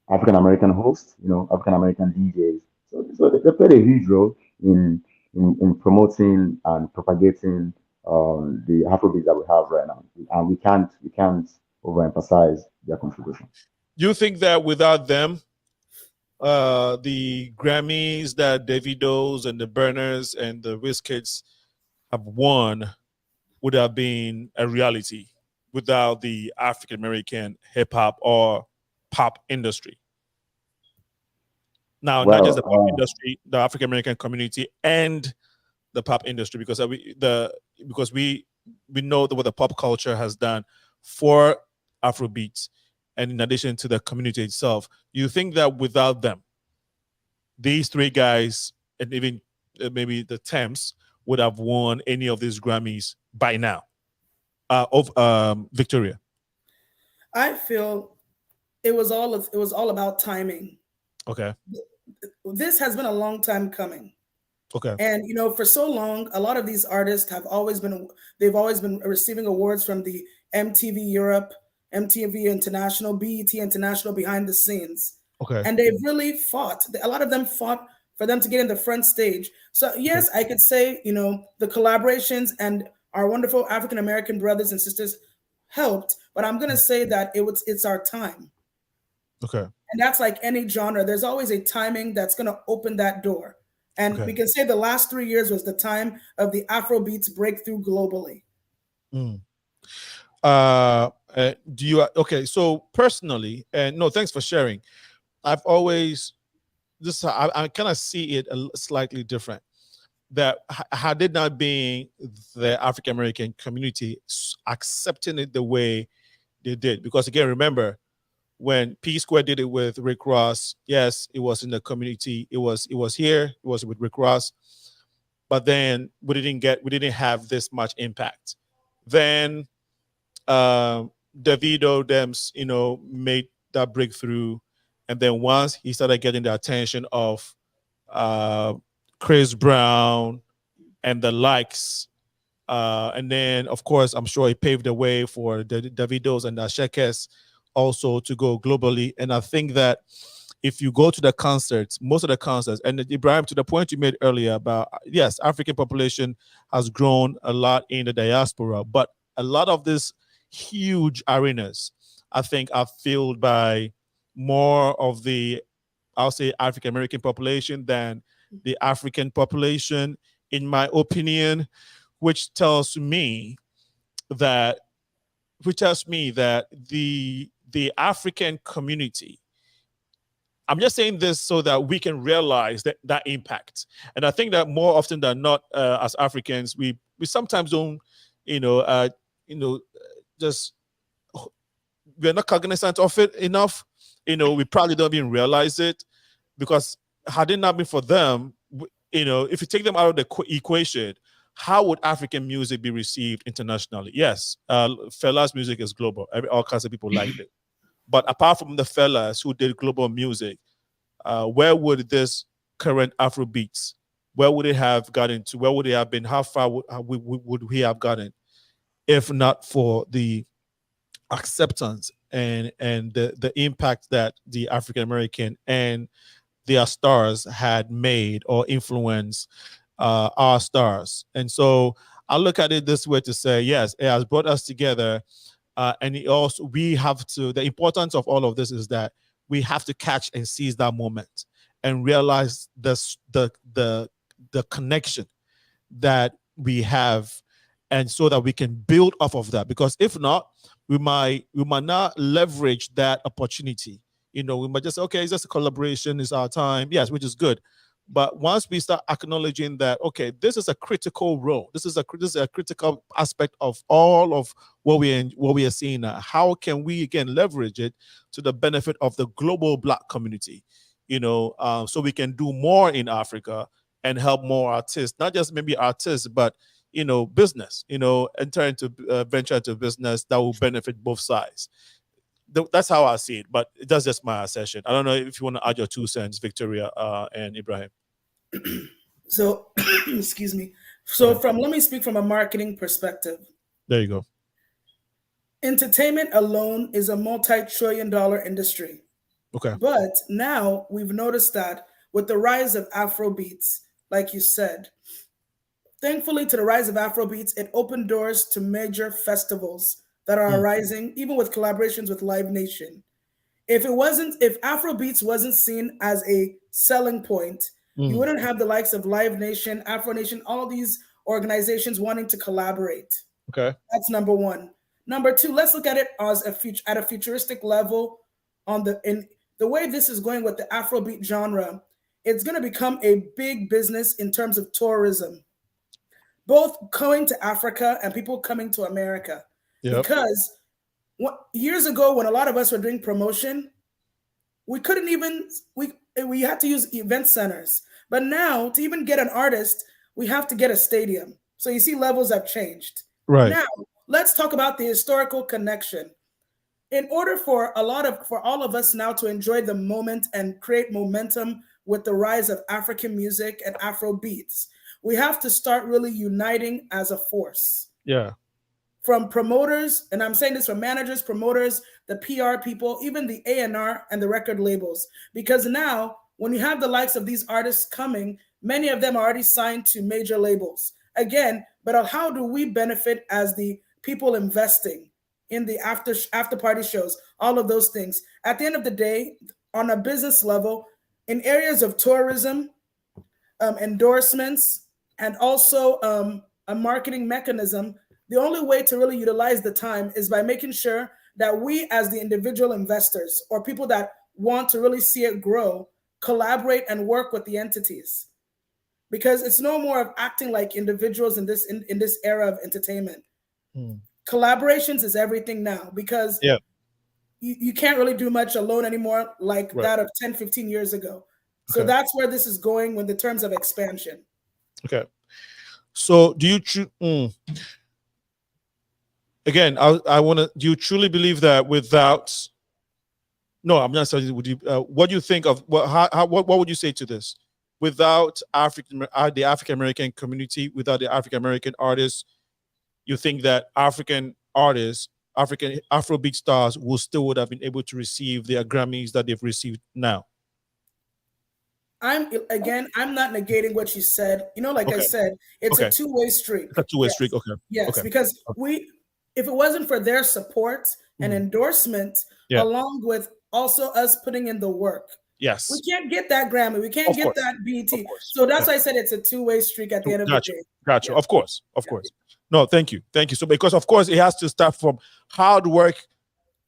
African American hosts, African American DJs. So they played a huge role in promoting and propagating the Afrobeat that we have right now, and we can't overemphasize their contribution. Do you think that without them, the Grammys that Davido's and the Burners and the Wizkids have won would have been a reality without the African American hip hop or pop industry? Now, not just the pop industry, the African American community and the pop industry, because we know what the pop culture has done for Afrobeats, and in addition to the community itself. You think that without them, these three guys and even maybe the Thames would have won any of these Grammys by now? Victoria? I feel it was all about timing. Okay. This has been a long time coming. Okay. And for so long, a lot of these artists they've always been receiving awards from the MTV Europe, MTV International, BET International, behind the scenes. Okay. And they've really fought. A lot of them fought for them to get in the front stage. So yes, I could say, the collaborations and our wonderful African American brothers and sisters helped, but I'm going to say that it's our time. Okay. And that's like any genre. There's always a timing that's going to open that door. And we can say the last 3 years was the time of the Afrobeats breakthrough globally. Okay, so personally, and no, thanks for sharing. I've always, I kind of see it slightly different. That had it not been the African American community accepting it the way they did, because again, remember, when P Square did it with Rick Ross, yes, it was in the community. It was here. It was with Rick Ross, but then we didn't have this much impact. Then Davido Dems, made that breakthrough, and then once he started getting the attention of Chris Brown and the likes, and then of course I'm sure he paved the way for the Davidos and the Ashekes also to go globally. And I think that if you go to the concerts, most of the concerts, and Ibrahim, to the point you made earlier about, yes, African population has grown a lot in the diaspora, but a lot of these huge arenas, I think, are filled by more of the, I'll say, African American population than the African population, in my opinion, which tells me that the African community, I'm just saying this so that we can realize that impact. And I think that more often than not, as Africans, we sometimes don't, just, we're not cognizant of it enough. We probably don't even realize it, because had it not been for them, if you take them out of the equation, how would African music be received internationally? Yes, Fela's music is global. All kinds of people liked it. But apart from the Felas who did global music, where would this current Afrobeats, where would it have gotten to? Where would it have been? How far would we have gotten if not for the acceptance and the impact that the African American and their stars had made or influenced our stars? And so I look at it this way to say, yes, it has brought us together. And the importance of all of this is that we have to catch and seize that moment and realize the connection that we have and so that we can build off of that. Because if not, we might not leverage that opportunity. You know, we might just say, okay, it's just a collaboration, it's our time, yes, which is good. But once we start acknowledging that, okay, this is a critical role, this is a critical aspect of all of what we are seeing now. How can we again leverage it to the benefit of the global Black community? You know, so we can do more in Africa and help more artists, not just maybe artists, but you know, business. You know, venture into business that will benefit both sides. That's how I see it, but that's just my session. I don't know if you want to add your 2 cents, Victoria and Ibrahim. So, excuse me. So let me speak from a marketing perspective. There you go. Entertainment alone is a multi-trillion-dollar industry. Okay. But now we've noticed that with the rise of Afrobeats, like you said, thankfully to the rise of Afrobeats, it opened doors to major festivals that are arising, even with collaborations with Live Nation. If Afrobeats wasn't seen as a selling point, you wouldn't have the likes of Live Nation, Afro Nation, all these organizations wanting to collaborate. Okay. That's number one. Number two, let's look at it as at a futuristic level. In the way this is going with the Afrobeat genre, it's going to become a big business in terms of tourism, both going to Africa and people coming to America. Yep. Because years ago, when a lot of us were doing promotion, we couldn't even, we had to use event centers. But now, to even get an artist, we have to get a stadium. So you see, levels have changed. Right. Now, let's talk about the historical connection. In order for all of us now to enjoy the moment and create momentum with the rise of African music and Afro beats, we have to start really uniting as a force. Yeah. From promoters, and I'm saying this from managers, promoters, the PR people, even the A&R and the record labels. Because now, when you have the likes of these artists coming, many of them are already signed to major labels. Again, but how do we benefit as the people investing in the after party shows, all of those things? At the end of the day, on a business level, in areas of tourism, endorsements, and also a marketing mechanism, the only way to really utilize the time is by making sure that we, as the individual investors or people that want to really see it grow, collaborate and work with the entities. Because it's no more of acting like individuals in this era of entertainment. Collaborations is everything now, because you can't really do much alone anymore like that of 10, 15 years ago. So that's where this is going with the terms of expansion. Okay. So do you again, I want to, do you truly believe that without, no, I'm not saying, would you, what do you think of, what would you say to this? Without the African-American community, without the African-American artists, you think that African artists, Afrobeat stars would have been able to receive their Grammys that they've received now? I'm not negating what you said. You know, like I said, it's a two-way street. It's a two-way street, okay. Yes, because if it wasn't for their support and endorsement, along with also us putting in the work, yes, we can't get that Grammy. We can't get that BET. So that's why I said it's a two-way streak at the end of the day. Gotcha. Of course. No, thank you. So because of course it has to start from hard work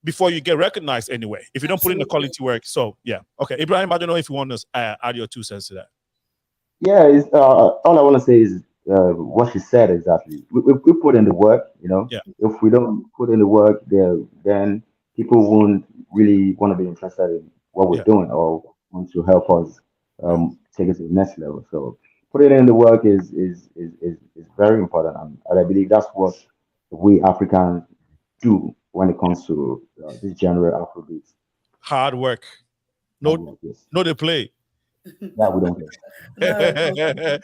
before you get recognized anyway. If you don't put in the quality work, so yeah. Okay, Ibrahim, I don't know if you want to add your 2 cents to that. Yeah, all I want to say is what she said exactly. We put in the work, you know. Yeah. If we don't put in the work there, then people won't really want to be interested in what we're doing or want to help us take it to the next level. So putting in the work is very important, and I believe that's what we Africans do when it comes to this genre of Afrobeats. Hard work. No they play. That we don't get.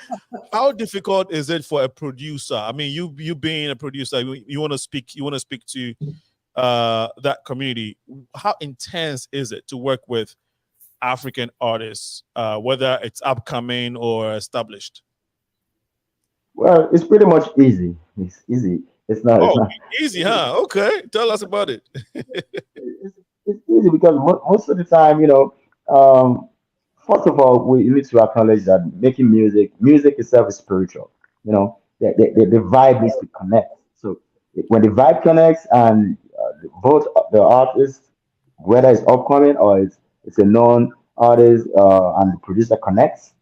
How difficult is it for a producer? I mean, you being a producer, you want to speak to that community. How intense is it to work with African artists, whether it's upcoming or established? Well, it's pretty much easy. It's easy. It's not easy, huh? Okay, tell us about it. It's easy because most of the time, you know, first of all, we need to acknowledge that making music itself is spiritual. You know, the vibe needs to connect. So when the vibe connects and both the artists, whether it's upcoming or it's a known artist and the producer connects,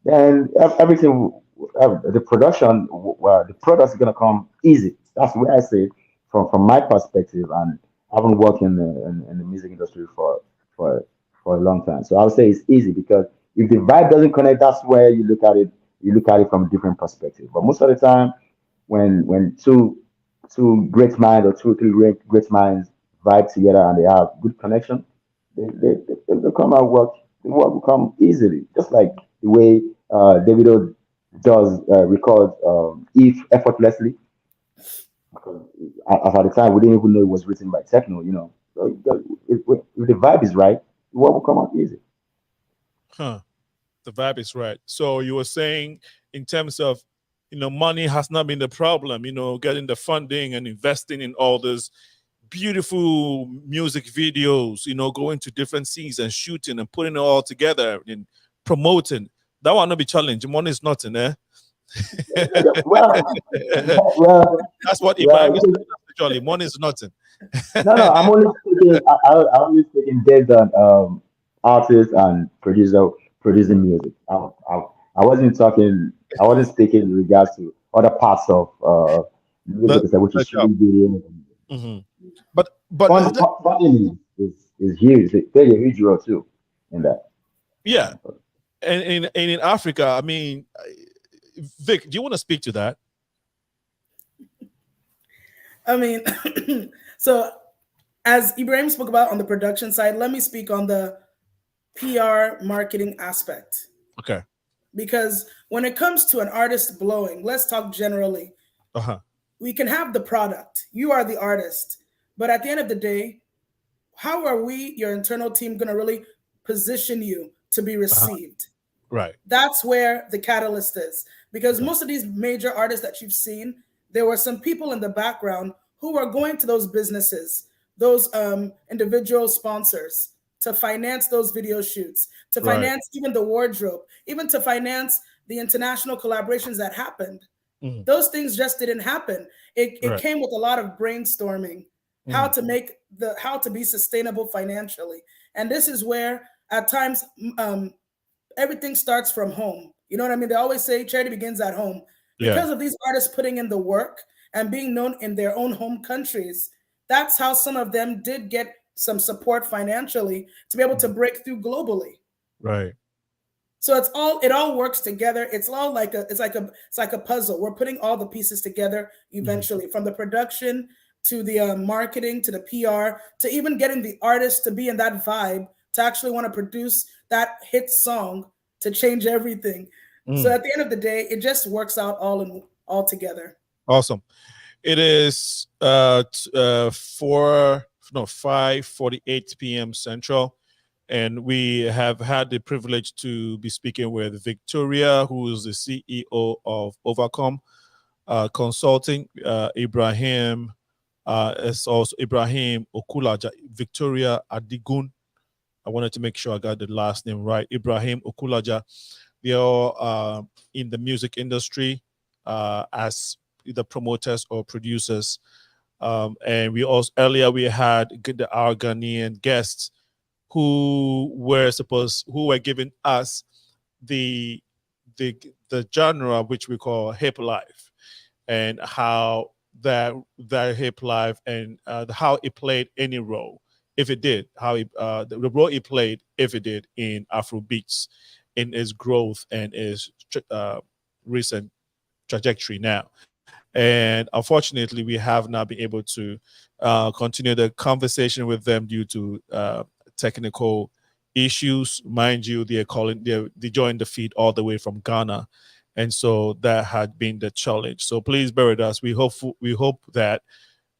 then everything, the production, well, the product is gonna come easy. That's what I say from my perspective, and I've been working in the music industry for for a long time. So I would say it's easy because if the vibe doesn't connect, that's where you look at it. You look at it from a different perspective. But most of the time, when two great minds or two or three great minds vibe together and they have good connection, they come out work. The work will come easily, just like the way Davido does record if effortlessly. Because at the time we didn't even know it was written by techno, you know. So if the vibe is right, the work will come out easy. Huh. The vibe is right. So you were saying in terms of, money has not been the problem, getting the funding and investing in all those beautiful music videos, going to different scenes and shooting and putting it all together and promoting. That will not be challenging. Money is nothing, eh? well, that's what well, Ibrahim is saying, actually. Money is nothing. no, I'm only speaking. I'm only speaking based on artists and producing music. I wasn't talking. I wasn't speaking in regards to other parts of music, which is shooting videos. But funding is huge. They play a huge role too in that. Yeah, and in Africa, I mean, Vic, do you want to speak to that? I mean, so as Ibrahim spoke about on the production side, let me speak on the PR marketing aspect. Okay. Because when it comes to an artist blowing, let's talk generally. We can have the product. You are the artist. But at the end of the day, how are we, your internal team, going to really position you to be received? Right. That's where the catalyst is. Because most of these major artists that you've seen, there were some people in the background who were going to those businesses, those individual sponsors, to finance those video shoots, to finance even the wardrobe, even to finance the international collaborations that happened. Those things just didn't happen. It came with a lot of brainstorming, how to be sustainable financially. And this is where at times everything starts from home. You know what I mean? They always say charity begins at home. Because of these artists putting in the work and being known in their own home countries, that's how some of them did get some support financially to be able to break through globally. Right. So it all works together. It's all like a puzzle. We're putting all the pieces together eventually, from the production to the marketing to the PR to even getting the artist to be in that vibe to actually want to produce that hit song to change everything. So at the end of the day, it just works out all together. Awesome. It is 5:48 p.m. Central, and we have had the privilege to be speaking with Victoria, who is the CEO of OVACOM Consulting. Ibrahim is also Ibrahim OKULAJA, Victoria ADIGUN. I wanted to make sure I got the last name right. Ibrahim OKULAJA. They are in the music industry as either promoters or producers. And we also earlier we had our Ghanaian guests who were giving us the genre which we call Hiplife, and how that Hiplife and how it played any role, if it did, how the role it played, if it did, in Afrobeats, in its growth and its recent trajectory now. And unfortunately, we have not been able to continue the conversation with them due to technical issues. Mind you, they joined the feed all the way from Ghana, and so that had been the challenge. So please bear with us. We hope that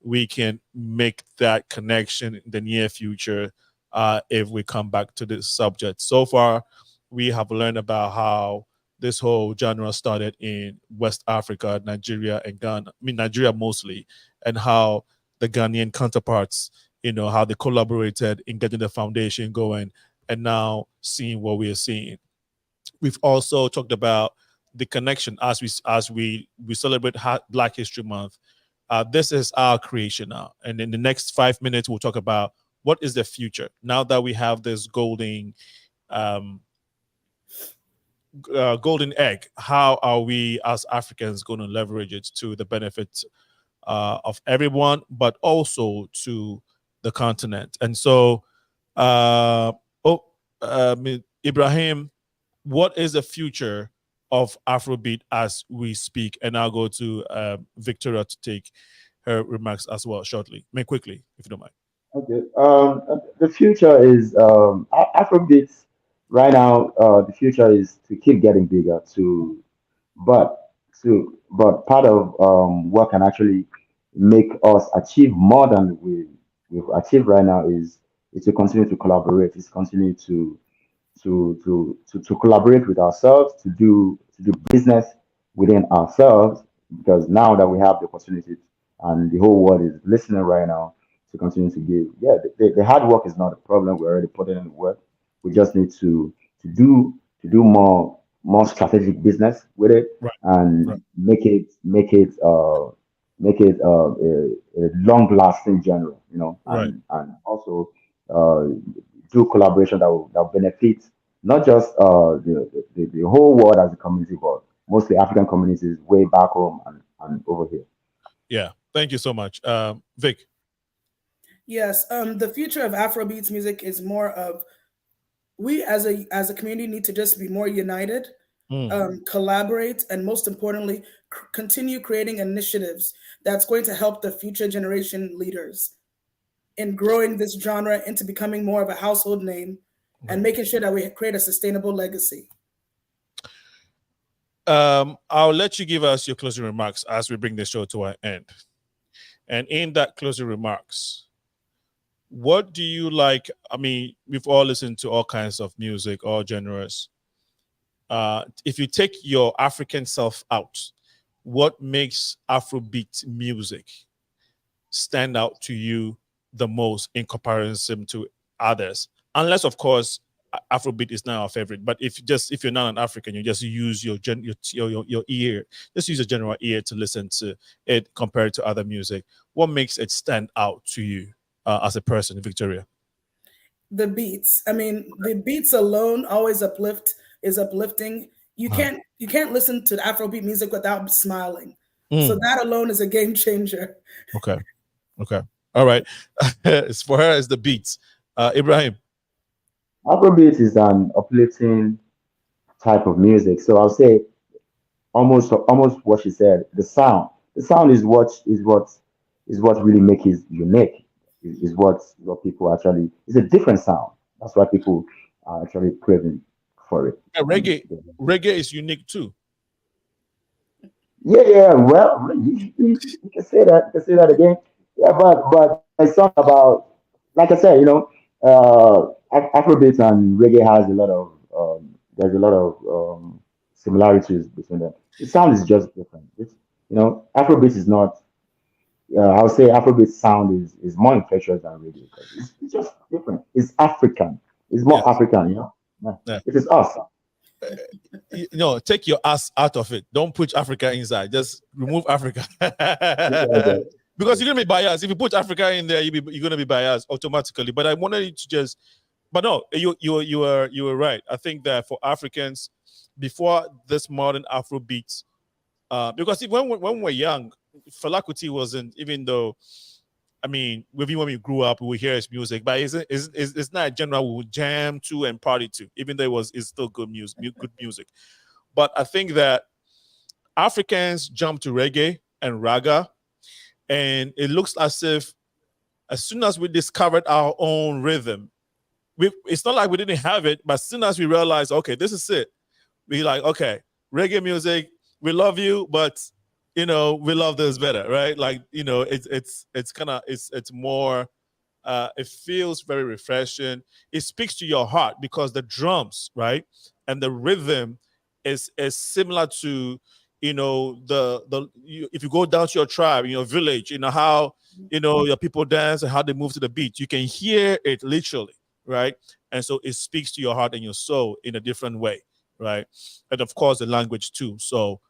we can make that connection in the near future if we come back to this subject. So far, we have learned about how this whole genre started in West Africa, Nigeria, and Ghana. I mean, Nigeria mostly, and how the Ghanaian counterparts, how they collaborated in getting the foundation going, and now seeing what we are seeing. We've also talked about the connection as we celebrate Black History Month. This is our creation now, and in the next 5 minutes, we'll talk about what is the future now that we have this golden egg. How are we as Africans going to leverage it to the benefit of everyone, but also to the continent? And so, Ibrahim, what is the future of Afrobeat as we speak? And I'll go to Victoria to take her remarks as well shortly. Quickly, if you don't mind. Okay. The future is Afrobeats right now. The future is to keep getting bigger. But part of what can actually make us achieve more than we've achieved right now is to continue to collaborate. Is continue to collaborate with ourselves, to do business within ourselves, because now that we have the opportunity and the whole world is listening right now, to continue to give. Yeah, the hard work is not a problem. We're already putting in the work. We just need to do more strategic business with it, and make it a long lasting genre, you know, and also do collaboration that will benefit not just the whole world as a community, but mostly African communities way back home and over here. Yeah, thank you so much, Vic. Yes, the future of Afrobeats music is more of, we as a community need to just be more united, collaborate, and most importantly, continue creating initiatives that's going to help the future generation leaders in growing this genre into becoming more of a household name, and making sure that we create a sustainable legacy. I'll let you give us your closing remarks as we bring the show to an end. And in that closing remarks, what do you like? I mean, we've all listened to all kinds of music, all genres. If you take your African self out, what makes Afrobeat music stand out to you the most in comparison to others? Unless, of course, Afrobeat is not our favorite. But if you're not an African, you just use your ear, just use a general ear to listen to it compared to other music. What makes it stand out to you as a person, Victoria? The beats. I mean, the beats alone always is uplifting. You can't listen to Afrobeat music without smiling. So that alone is a game changer. Okay. All right. It's for her, it's the beats. Ibrahim. Afrobeat is an uplifting type of music. So I'll say almost what she said. The sound is what really makes it unique. Is what people actually. It's a different sound. That's why people are actually craving for it. Yeah, reggae is unique too. Yeah. Well, you can say that. You can say that again. Yeah, but it's not about, like I said, you know, Afrobeat and reggae has a lot of there's a lot of similarities between them. The sound is just different. It's, you know, Afrobeat is not. I would say Afrobeat sound is more infectious than reggae because it's just different. It's African. It's more African, you know. Yeah. It is us. Take your ass out of it. Don't put Africa inside. Just remove Africa. Because you're gonna be biased. If you put Africa in there, you're gonna be biased automatically. But I wanted you to just, but no, you were right. I think that for Africans, before this modern Afrobeat, because when we were young, Fela Kuti wasn't, even though, I mean, when we grew up, we would hear his music, but it's not a genre we would jam to and party to, even though it's still good music. But I think that Africans jump to reggae and raga, and it looks as if as soon as we discovered our own rhythm, it's not like we didn't have it, but as soon as we realized, okay, this is it, we like, okay, reggae music, we love you, but we love this better, right? Like, it's more, it feels very refreshing. It speaks to your heart because the drums, right, and the rhythm is similar to, if you go down to your tribe, in your village, how, your people dance and how they move to the beat, you can hear it literally, right? And so it speaks to your heart and your soul in a different way, right? And of course, the language too. So,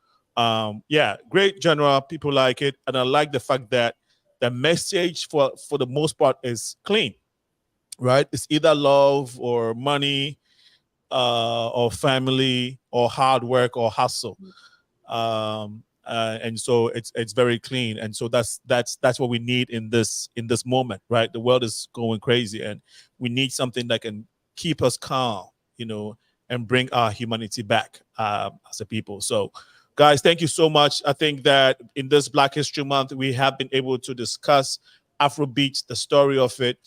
yeah, great genre. People like it, and I like the fact that the message for the most part is clean, right? It's either love or money, or family, or hard work or hustle. And so it's very clean, and so that's what we need in this moment, right? The world is going crazy, and we need something that can keep us calm, you know, and bring our humanity back as a people. So guys, thank you so much. I think that in this Black History Month, we have been able to discuss Afrobeat, the story of it,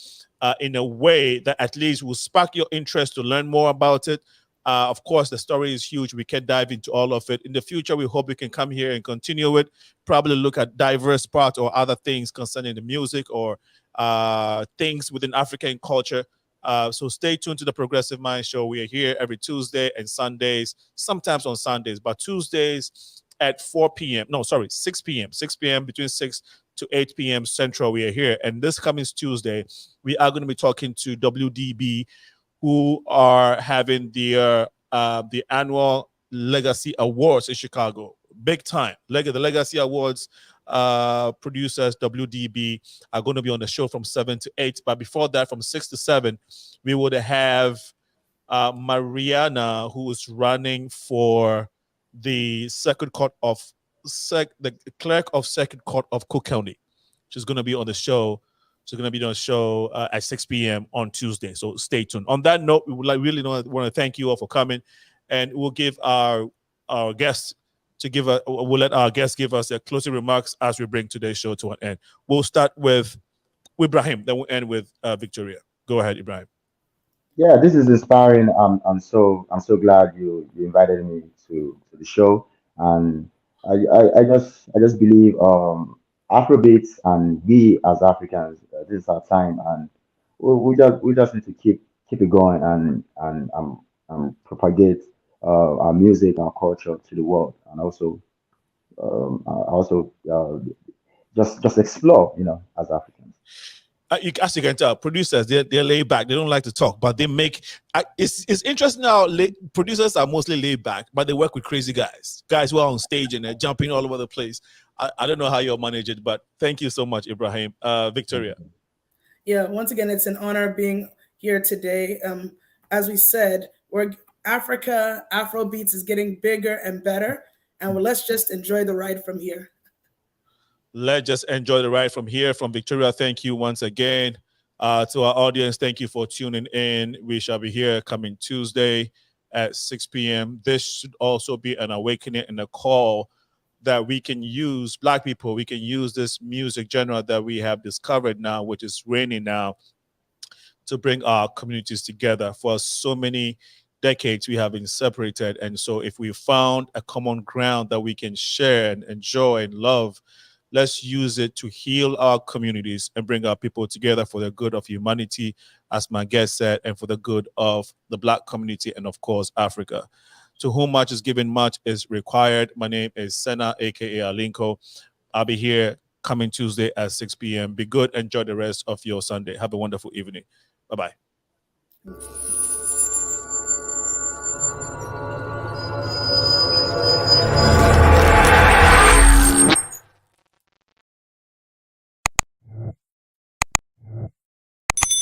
in a way that at least will spark your interest to learn more about it. Of course, the story is huge. We can dive into all of it. In the future, we hope we can come here and continue it, probably look at diverse parts or other things concerning the music or things within African culture. So stay tuned to the Progressive Mind Show. We are here every Tuesday and Sundays, sometimes on Sundays, but Tuesdays at 4 p.m. No, sorry, 6 p.m. 6 p.m. between 6 to 8 p.m. Central. We are here. And this coming Tuesday, we are going to be talking to WDB, who are having the annual Legacy Awards in Chicago. Big time. The Legacy Awards producers, WDB, are going to be on the show from 7 to 8. But before that, from 6 to 7, we would have Mariana, who is running for the the clerk of Second Court of Cook County. She's going to be on the show. She's going to be on the show at 6 p.m. on Tuesday. So stay tuned. On that note, we would really want to thank you all for coming, and we'll give our guests we'll let our guests give us their closing remarks as we bring today's show to an end. We'll start with Ibrahim, then we'll end with Victoria. Go ahead, Ibrahim. Yeah, this is inspiring. I'm so glad you invited me to the show, and I just believe Afrobeats and we as Africans, this is our time, and we just need to keep it going and propagate our music, our culture to the world, and also just explore, as Africans. As you can tell, producers, they're laid back. They don't like to talk, but they make it's interesting how producers are mostly laid back, but they work with crazy guys who are on stage and they're jumping all over the place. I don't know how you'll manage it, but thank you so much, Ibrahim. Victoria. Yeah, once again, it's an honor being here today. As we said, Afrobeats is getting bigger and better, and let's just enjoy the ride from here. Let's just enjoy the ride from here. From Victoria, thank you once again. To our audience, thank you for tuning in. We shall be here coming Tuesday at 6 p.m. This should also be an awakening and a call that we can use, Black people, we can use this music genre that we have discovered now, which is reigning now, to bring our communities together. For so many decades, we have been separated. And so if we found a common ground that we can share and enjoy and love, let's use it to heal our communities and bring our people together for the good of humanity, as my guest said, and for the good of the Black community and, of course, Africa. To whom much is given, much is required. My name is Sena, a.k.a. Alinko. I'll be here coming Tuesday at 6 p.m. Be good. Enjoy the rest of your Sunday. Have a wonderful evening. Bye-bye.